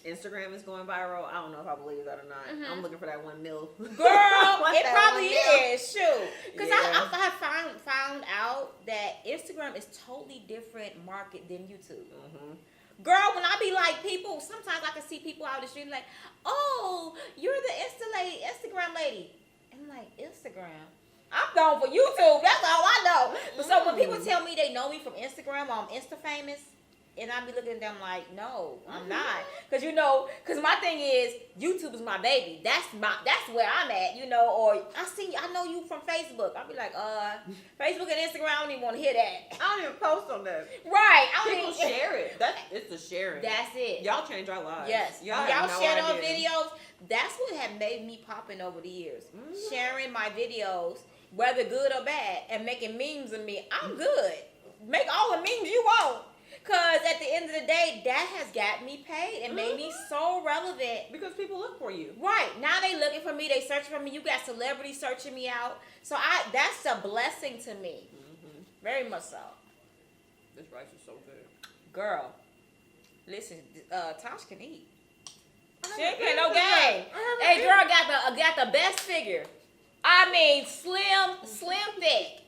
Instagram is going viral. I don't know if I believe that or not. I'm looking for that 1 mil. Girl, it probably is. Shoot. Because I found out that Instagram is totally different market than YouTube. Girl, when I be like people, sometimes I can see people out the street like, oh, you're the Instagram lady. And I'm like, Instagram? I'm going for YouTube. That's all I know. But so when people tell me they know me from Instagram, or I'm Insta famous, and I be looking at them like, no, I'm not. Because, you know, my thing is, YouTube is my baby. That's where I'm at, you know. Or I know you from Facebook. I'll be like, Facebook and Instagram, I don't even want to hear that. I don't even post on that. Right. People share it. It's the sharing. That's it. Y'all change our lives. Yes. Y'all share our videos. That's what had made me popping over the years. Sharing my videos, whether good or bad, and making memes of me. I'm good. make all the memes you want. Because at the end of the day, that has got me paid and made me so relevant. Because people look for you. Right. Now they looking for me. They searching for me. You got celebrities searching me out. So that's a blessing to me. Mm-hmm. Very much so. This rice is so good. Girl, listen, Tosh can eat. She ain't playing no game. Hey, girl got the best figure. I mean, slim thick.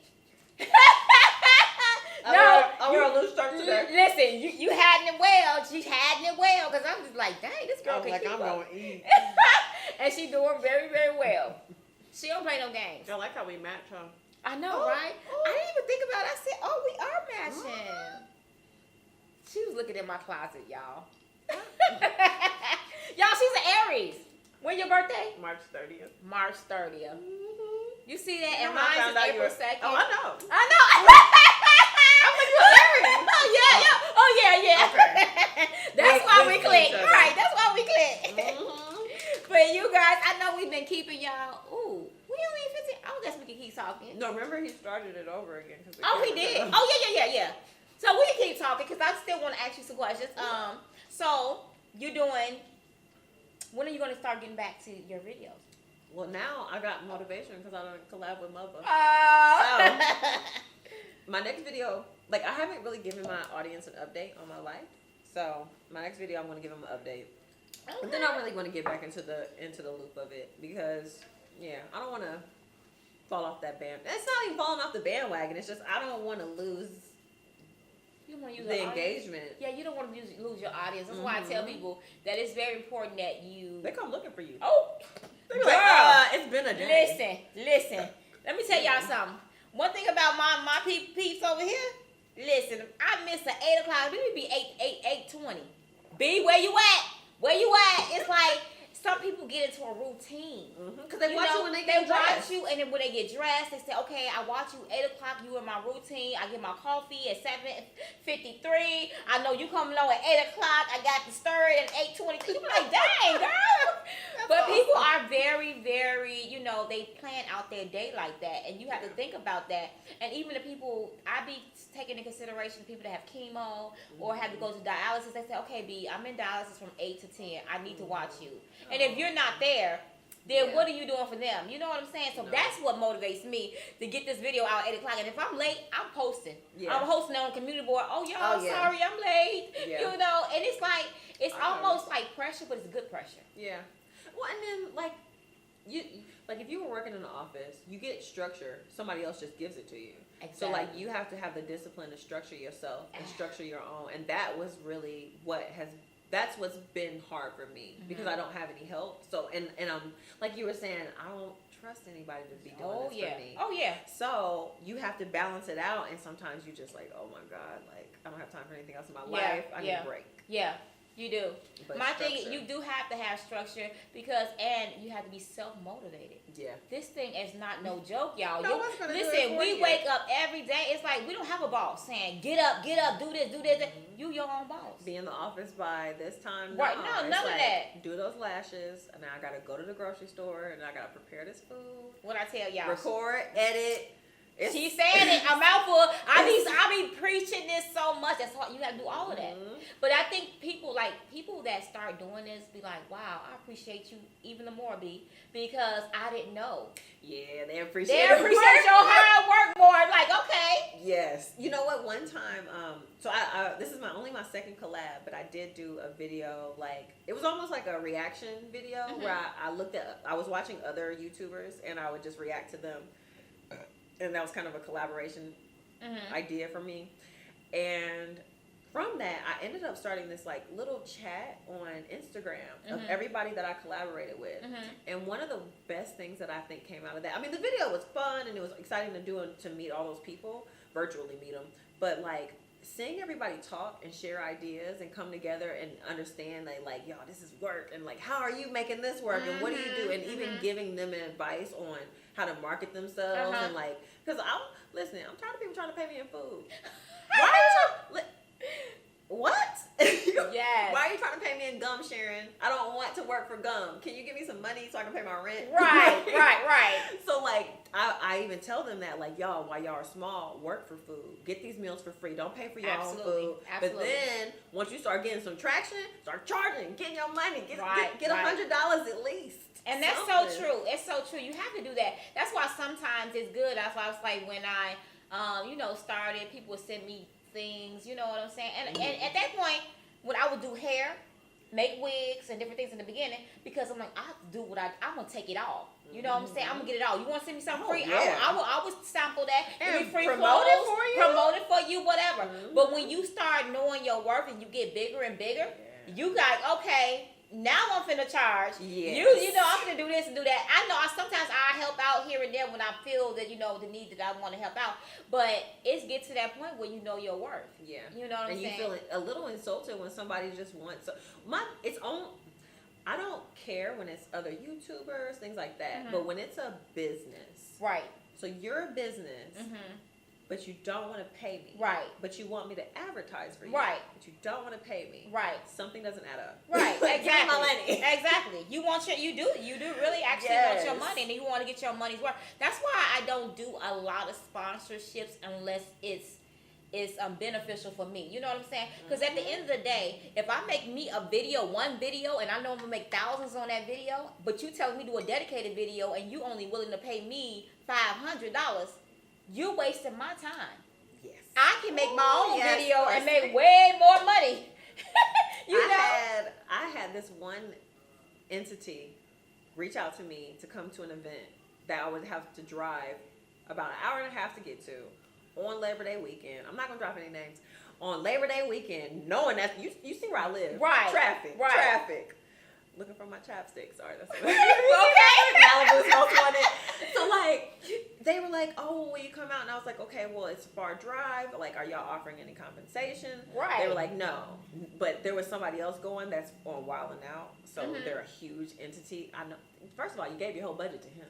I wear a loose shirt today. Listen, you hiding it well. She's hiding it well because I'm just like, dang, this girl can keep I'm up. gonna eat. And she doing very, very well. She don't play no games. I like how we match, huh? I know, right? I didn't even think about it. I said, oh, we are matching. She was looking in my closet, y'all. Y'all, she's an Aries. When your birthday? March 30th. March 30th. Mm-hmm. You see that? And mine is April 2nd. Oh, I know. I know. I'm like, you're Aries. Oh, yeah. Okay. That's why we click. Right, that's why we click. Mm-hmm. But you guys, I know we've been keeping y'all. Ooh, we only 15. I guess we can keep talking. No, remember he started it over again. Oh, he did. Oh, yeah. So we can keep talking because I still want to ask you some questions. So you're doing. When are you going to start getting back to your videos? Well, now I got motivation because I don't collab with Mother. Oh. My next video, like I haven't really given my audience an update on my life. So my next video, I'm going to give them an update. Okay. But then I'm really going to get back into the loop of it because, yeah, I don't want to fall off that band. It's not even falling off the bandwagon. It's just I don't want to lose the engagement. Yeah, you don't want to lose your audience. That's why I tell people that it's very important that you. They come looking for you. Oh, they be like, it's been a day. Listen. Let me tell y'all something. One thing about my peeps over here. Listen, I miss the 8 o'clock. We would be 8:20. B, where you at? It's like some people get into a routine because they watch you when they get dressed. Watch you, and then when they get dressed, they say, "Okay, I watch you 8 o'clock. You in my routine. I get my coffee at 7:53. I know you coming on at 8 o'clock. I got the stir at 8:20. You be like, dang, girl." But awesome. People are very, very, they plan out their day like that, and you have to think about that. And even the people, I be taking into consideration people that have chemo or have to go to dialysis. They say, "Okay, B, I'm in dialysis from 8 to 10. I need to watch you." And if you're not there, then what are you doing for them? You know what I'm saying? So that's what motivates me to get this video out at 8 o'clock. And if I'm late, I'm posting. Yeah. I'm hosting on the community board. Oh, y'all, sorry I'm late. Yeah. And it's like, it's almost like pressure, but it's good pressure. Yeah. Well, and then, if you were working in an office, you get structure. Somebody else just gives it to you. Exactly. So, you have to have the discipline to structure yourself and structure your own. And that was really that's what's been hard for me because I don't have any help. So, and I'm, like you were saying, I don't trust anybody to be doing this for me. Oh, yeah. So, you have to balance it out. And sometimes you just oh, my God, I don't have time for anything else in my life. I need a break. Yeah. You do. But my thing, you do have to have structure and you have to be self-motivated. Yeah. This thing is not no joke, y'all. No one's gonna listen, we wake up every day. It's like we don't have a boss saying, get up, do this. You your own boss. Be in the office by this time. Right. No, none of that. Do those lashes. And now I got to go to the grocery store and I got to prepare this food. What I tell y'all. Record, edit. She's saying it. I'm out for. I be preaching this so much. That's hard. You got to do all of that. But I think people that start doing this be like, wow, I appreciate you even more, B, because I didn't know. Yeah, they appreciate your hard work more. Like, okay. Yes. You know what? One time, so this is only my second collab, but I did do a video it was almost like a reaction video where I was watching other YouTubers and I would just react to them. And that was kind of a collaboration idea for me. And from that, I ended up starting this little chat on Instagram of everybody that I collaborated with. And one of the best things that I think came out of that, I mean, the video was fun and it was exciting to meet all those people, virtually meet them. But seeing everybody talk and share ideas and come together and understand y'all, this is work. And how are you making this work? And what do you do? And even giving them advice on how to market themselves and because I'm tired of people trying to pay me in food. Why are you what? Yes. Why are you trying to pay me in gum sharing? I don't want to work for gum. Can you give me some money so I can pay my rent? Right. So like, I even tell them that, like, y'all, while y'all are small, work for food. Get these meals for free. Don't pay for your own food. Absolutely. But then, once you start getting some traction, start charging, getting your money. Get $100 at least. And that's so true. It's so true. You have to do that. That's why sometimes it's good. That's why I was like, when I, started, people would send me things, you know what I'm saying? And at that point, when I would do hair, make wigs and different things in the beginning, because I'm like, I have to do what I'm going to take it all. You know what I'm saying? I'm going to get it all. You want to send me something free? Yeah. I would sample that. And free promote it for you. Promote it for you, whatever. But when you start knowing your worth and you get bigger and bigger, you got, okay, now I'm finna charge. Yes. You know, I'm finna do this and do that. I know sometimes I help out here and there when I feel that, the need that I want to help out. But it's get to that point where you know your worth. Yeah. You know what I'm saying? And you feel a little insulted when somebody just wants I don't care when it's other YouTubers, things like that. But when it's a business. Right. So you're a business. But you don't want to pay me. Right. But you want me to advertise for you. Right. But you don't want to pay me. Right. Something doesn't add up. Right. Like, Exactly. give me my money. Exactly. You do really actually want your money, and you want to get your money's worth. That's why I don't do a lot of sponsorships unless it's beneficial for me. You know what I'm saying? Because at the end of the day, if I make me one video, and I know I'm gonna make thousands on that video, but you tell me to do a dedicated video, and you only willing to pay me $500, you're wasting my time. Yes. I can make my own video and make way more money. I had this one entity reach out to me to come to an event that I would have to drive about an hour and a half to get to on Labor Day weekend. I'm not gonna drop any names. On Labor Day weekend, knowing that you see where I live. Right. Traffic. Looking for my chapstick. Sorry, that's what okay. Malibu's most wanted. So they were like, "Oh, will you come out?" And I was like, "Okay, well, it's a far drive. Like, are y'all offering any compensation?" Right. They were like, "No," but there was somebody else going that's on Wild 'N Out, so they're a huge entity. I know. First of all, you gave your whole budget to him.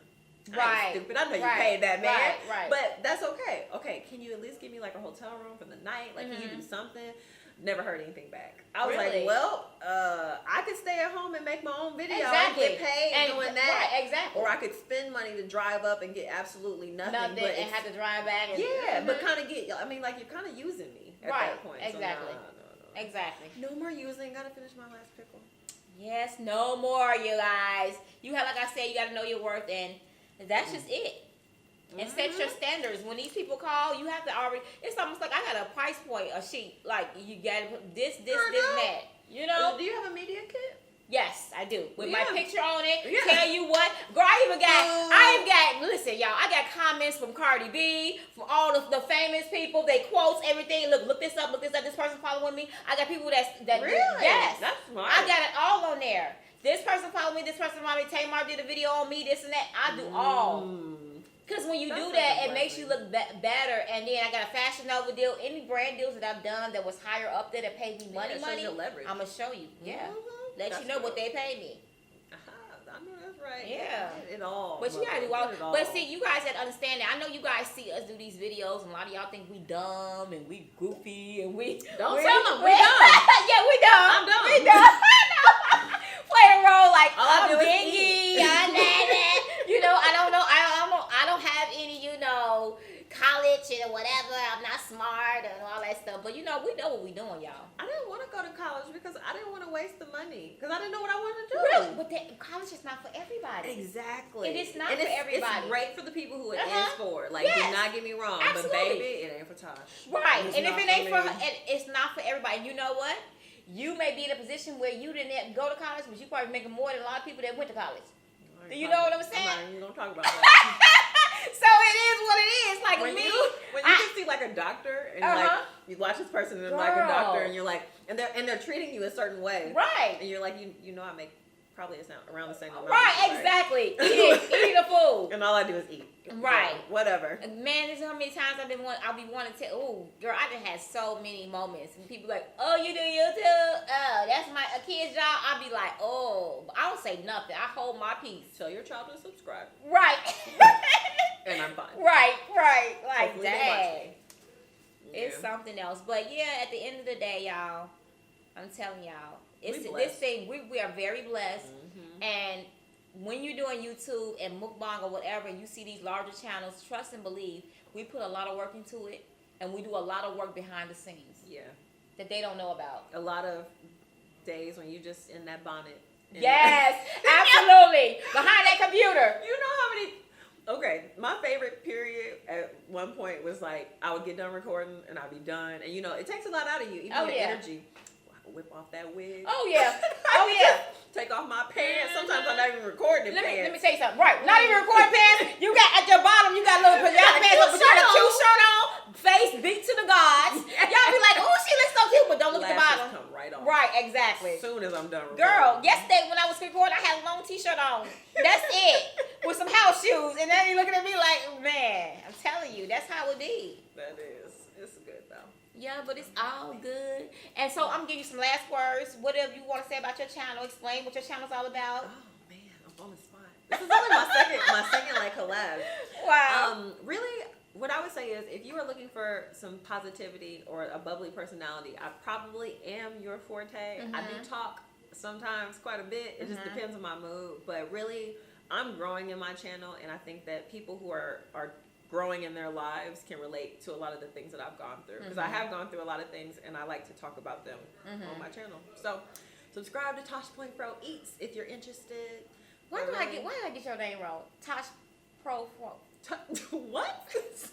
I ain't stupid. I know you paid that man. Right. But that's okay. Okay, can you at least give me like a hotel room for the night? Like, can you do something? Never heard anything back. I was like, well, I could stay at home and make my own video and get paid doing that. Right, exactly. Or I could spend money to drive up and get absolutely nothing. But and have to drive back. And, but kind of get, like, you're kind of using me at that point. Exactly. So no. Exactly. No more using. Gotta finish my last pickle. Yes, no more, you guys. You have, like I said, you got to know your worth, and that's just it. And set your standards. When these people call, you have to already. It's almost like I got a price point, a sheet. Like, you got to put this, and that. You know? Do you have a media kit? Yes, I do. With my picture on it. Yeah. Tell you what. Girl, I even got, listen, y'all, I got comments from Cardi B, from all the famous people. They quotes everything. Look this up, this person following me. I got people that really? Yes. That's smart. I got it all on there. This person followed me, this person followed me, Tamar did a video on me, this and that. I do all. Because when you do that, it makes you look better. And then I got a Fashion Nova deal. Any brand deals that I've done that was higher up there that paid me money, I'm going to show you. Yeah. Let you know what they paid me. I know that's right. Yeah. It all. But you gotta do all. But see, you guys gotta understand that. I know you guys see us do these videos, and a lot of y'all think we dumb and we goofy and we. Don't tell them we dumb. Yeah, we dumb. I'm dumb. We dumb. Play a role like all I'm dingy. I'm that. You know, I don't know. I don't have any. College and whatever. I'm not smart and all that stuff. But we know what we doing, y'all. I didn't want to go to college because I didn't want to waste the money because I didn't know what I wanted to do. Really? But college is not for everybody. Exactly. It is not for everybody. It's great for the people who it is for. Like, do not get me wrong. Absolutely. But baby, it ain't for Tosh. Right. And if it ain't for her, it's not for everybody. You know what? You may be in a position where you didn't go to college, but you probably making more than a lot of people that went to college. Do you know what I'm saying? I'm not even gonna talk about that. So it is what it is. Like when me, you can see like a doctor and like you watch this person and like a doctor and you're like, and they're treating you a certain way, right? And you're like, you know, I make probably around the same amount. Right, exactly. Eating a food. And all I do is eat. Right. So, whatever. Man, this is how many times I'll be wanting to tell. Oh, girl, I done had so many moments and people like, oh, you do YouTube? Oh, that's a kid's job. I'll be like, oh, I don't say nothing. I hold my peace. Tell your child to subscribe. Right. And I'm fine. Right. Like, hopefully dang. It's something else. But yeah, at the end of the day, y'all, I'm telling y'all, this thing, we are very blessed. And when you're doing YouTube and mukbang or whatever, and you see these larger channels, trust and believe, we put a lot of work into it, and we do a lot of work behind the scenes. Yeah. That they don't know about. A lot of days when you just in that bonnet. Yes, absolutely. Behind that computer. You know how many... Okay, my favorite period at one point was like, I would get done recording and I'd be done. And you know, it takes a lot out of you, even your energy. I whip off that wig. Oh, yeah. Oh, yeah. Take off my pants. Sometimes I'm not even recording in Let pants. me tell you something. Right. Not even recording pants. You got at your bottom, you got a little pajama pants on, but you got a cute shirt on, face beat to the gods. Y'all be like, oh, she looks so cute, but don't look at the bottom. Come right on. Right, exactly. As soon as I'm done recording. Girl, yesterday when I was recording, I had a long t-shirt on. That's it. With some house shoes. And then you looking at me like, man, I'm telling you, that's how it be. That is. It's good though. Yeah, but it's all good. And so I'm gonna give you some last words. Whatever you want to say about your channel, explain what your channel's all about. Oh man, I'm on the spot. This is only my second like collab. Wow. Really, what I would say is, if you are looking for some positivity or a bubbly personality, I probably am your forte. I do talk sometimes quite a bit. It just depends on my mood. But really, I'm growing in my channel, and I think that people who are growing in their lives can relate to a lot of the things that I've gone through, because I have gone through a lot of things and I like to talk about them on my channel. So subscribe to ToshPointFro Eats if you're interested. Why did I get your name wrong? ToshPointFro. What? Because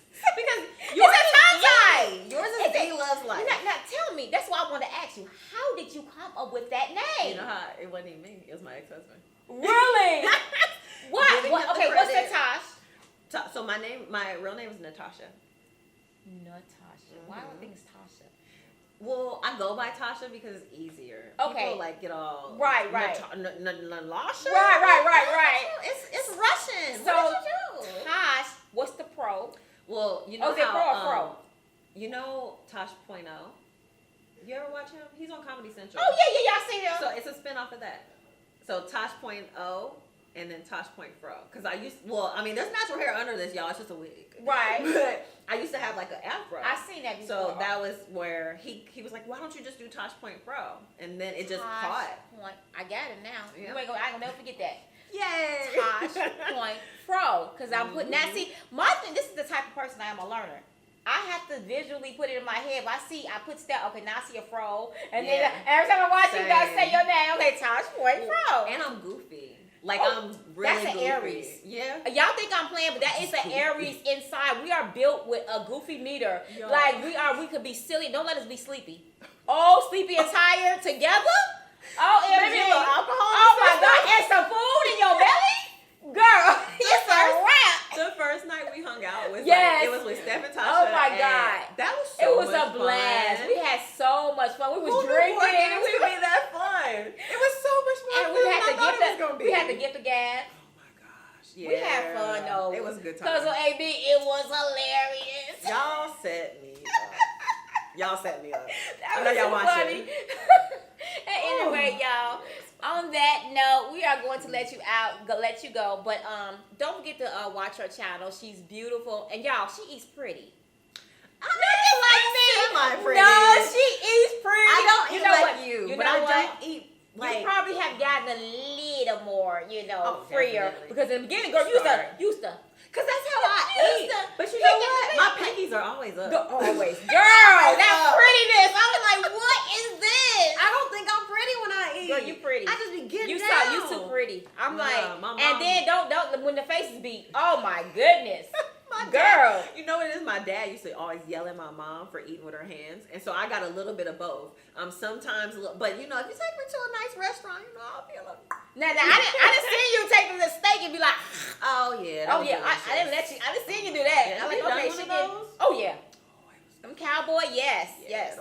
yours it's a tie. Yours is Day Loves Life. Now tell me, that's why I wanted to ask you, how did you come up with that name? You know how it wasn't even me, it was my ex-husband. Really? What? Okay, what's the Tosh? So my real name is Natasha. Natasha. Why do I think it's Tasha? Well, I go by Tasha because it's easier. Okay. People like get all right. Natasha. Right. It's Russian. So what did you do? Tosh, what's the pro? Well, you know is it pro or fro? You know ToshPointFro. You ever watch him? He's on Comedy Central. Oh yeah, I see him. So it's a spinoff of that. So ToshPointFro. And then ToshPointFro, because there's natural hair under this, y'all. It's just a wig, right? But I used to have like an afro. I seen that before. So that was where he was like, "Why don't you just do ToshPointFro?" And then it just caught. I got it now. Yeah. I ain't gonna never forget that. Yay! ToshPointFro, because I'm putting now. See, my thing. This is the type of person I am, a learner. I have to visually put it in my head. If I put stuff. Okay, now I see a fro, and then every time I watch you guys say your name. Okay, ToshPointFro. And I'm goofy. Like, I'm really that's an goofy. Aries. Yeah. Y'all think I'm playing, but that is an Aries inside. We are built with a goofy meter. Yo. Like, we could be silly. Don't let us be sleepy. Oh, sleepy and tired together? Oh, maybe a little alcohol. Oh, my God. And some food in your belly? Girl, it's a wrap. The first night we hung out was yes. It was with Steph and Tasha. Oh, my God. That was so It was much a blast. fun. We had so much fun. We was Who drinking. It would be that fun. It was so much fun. And we had to get the gas. Oh my gosh. Yeah. We had fun though. It was a good time. Cause of AB, it was hilarious. Y'all set me up. Y'all set me up. I know y'all so watching. Anyway, y'all. On that note, we are going to let you go. But don't forget to watch her channel. She's beautiful, and y'all, she eats pretty. Nothing like me. No, she eats pretty. I don't eat like you, You but know I what? don't eat like. You probably have gotten a little more, freer. Definitely. Because in the beginning, girl, you used to. Cause that's how I eat. But you know what? My pinkies are always up. Always. Girl, that prettiness. I was like, what is this? I don't think I'm pretty when I eat. Girl, you pretty. I just be getting you down. You too pretty. I'm Nah, like, my mom, and then don't when the faces beat. Oh my goodness. My girl. Dad, you know what it is? My dad used to always yell at my mom for eating with her hands, and so I got a little bit of both. Sometimes, but if you take me to a nice restaurant, I'll be a little. Now, I didn't see you take the steak and be like, oh yeah, I didn't let you. I didn't see you do that. Yeah, I'm like, okay, she did. Oh yeah. Them cowboy, yes.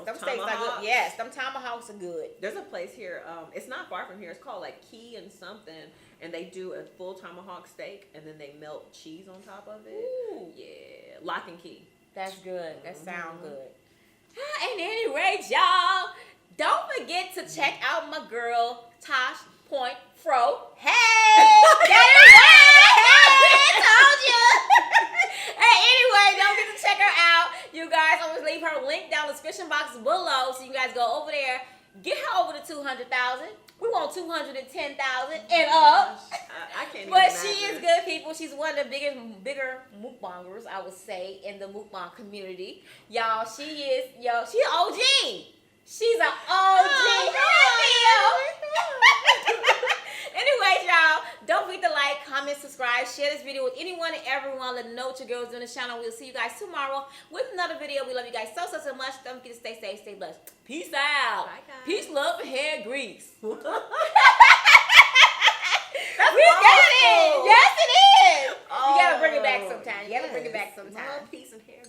Them steaks are good. Yes, them tomahawks are good. There's a place here. It's not far from here. It's called like Key and something, and they do a full tomahawk steak, and then they melt cheese on top of it. Ooh. Yeah, Lock and Key. That's good. That sounds good. And anyway, y'all, don't forget to check out my girl ToshPointFro. Hey, get it right. Told you. Hey, anyway, don't forget to check her out. You guys, I'm gonna leave her link down in the description box below, so you guys go over there Get her over to 200,000. We want 210,000 and up. I can't. But even she is imagine. good people. She's one of the bigger mukbangers, I would say, in the mukbang community. Y'all, she is, she an OG. She's an OG. Anyways, y'all, don't forget to like, comment, subscribe, share this video with anyone and everyone. Let them know what your girls doing on the channel. We'll see you guys tomorrow with another video. We love you guys so much. Don't forget to stay safe, stay blessed. Peace out. Bye, guys. Peace, love, and hair grease. That's We got it. awful. Yes, it is. You gotta bring it back sometime. You gotta bring it back Yes. sometime. Love, peace, and hair.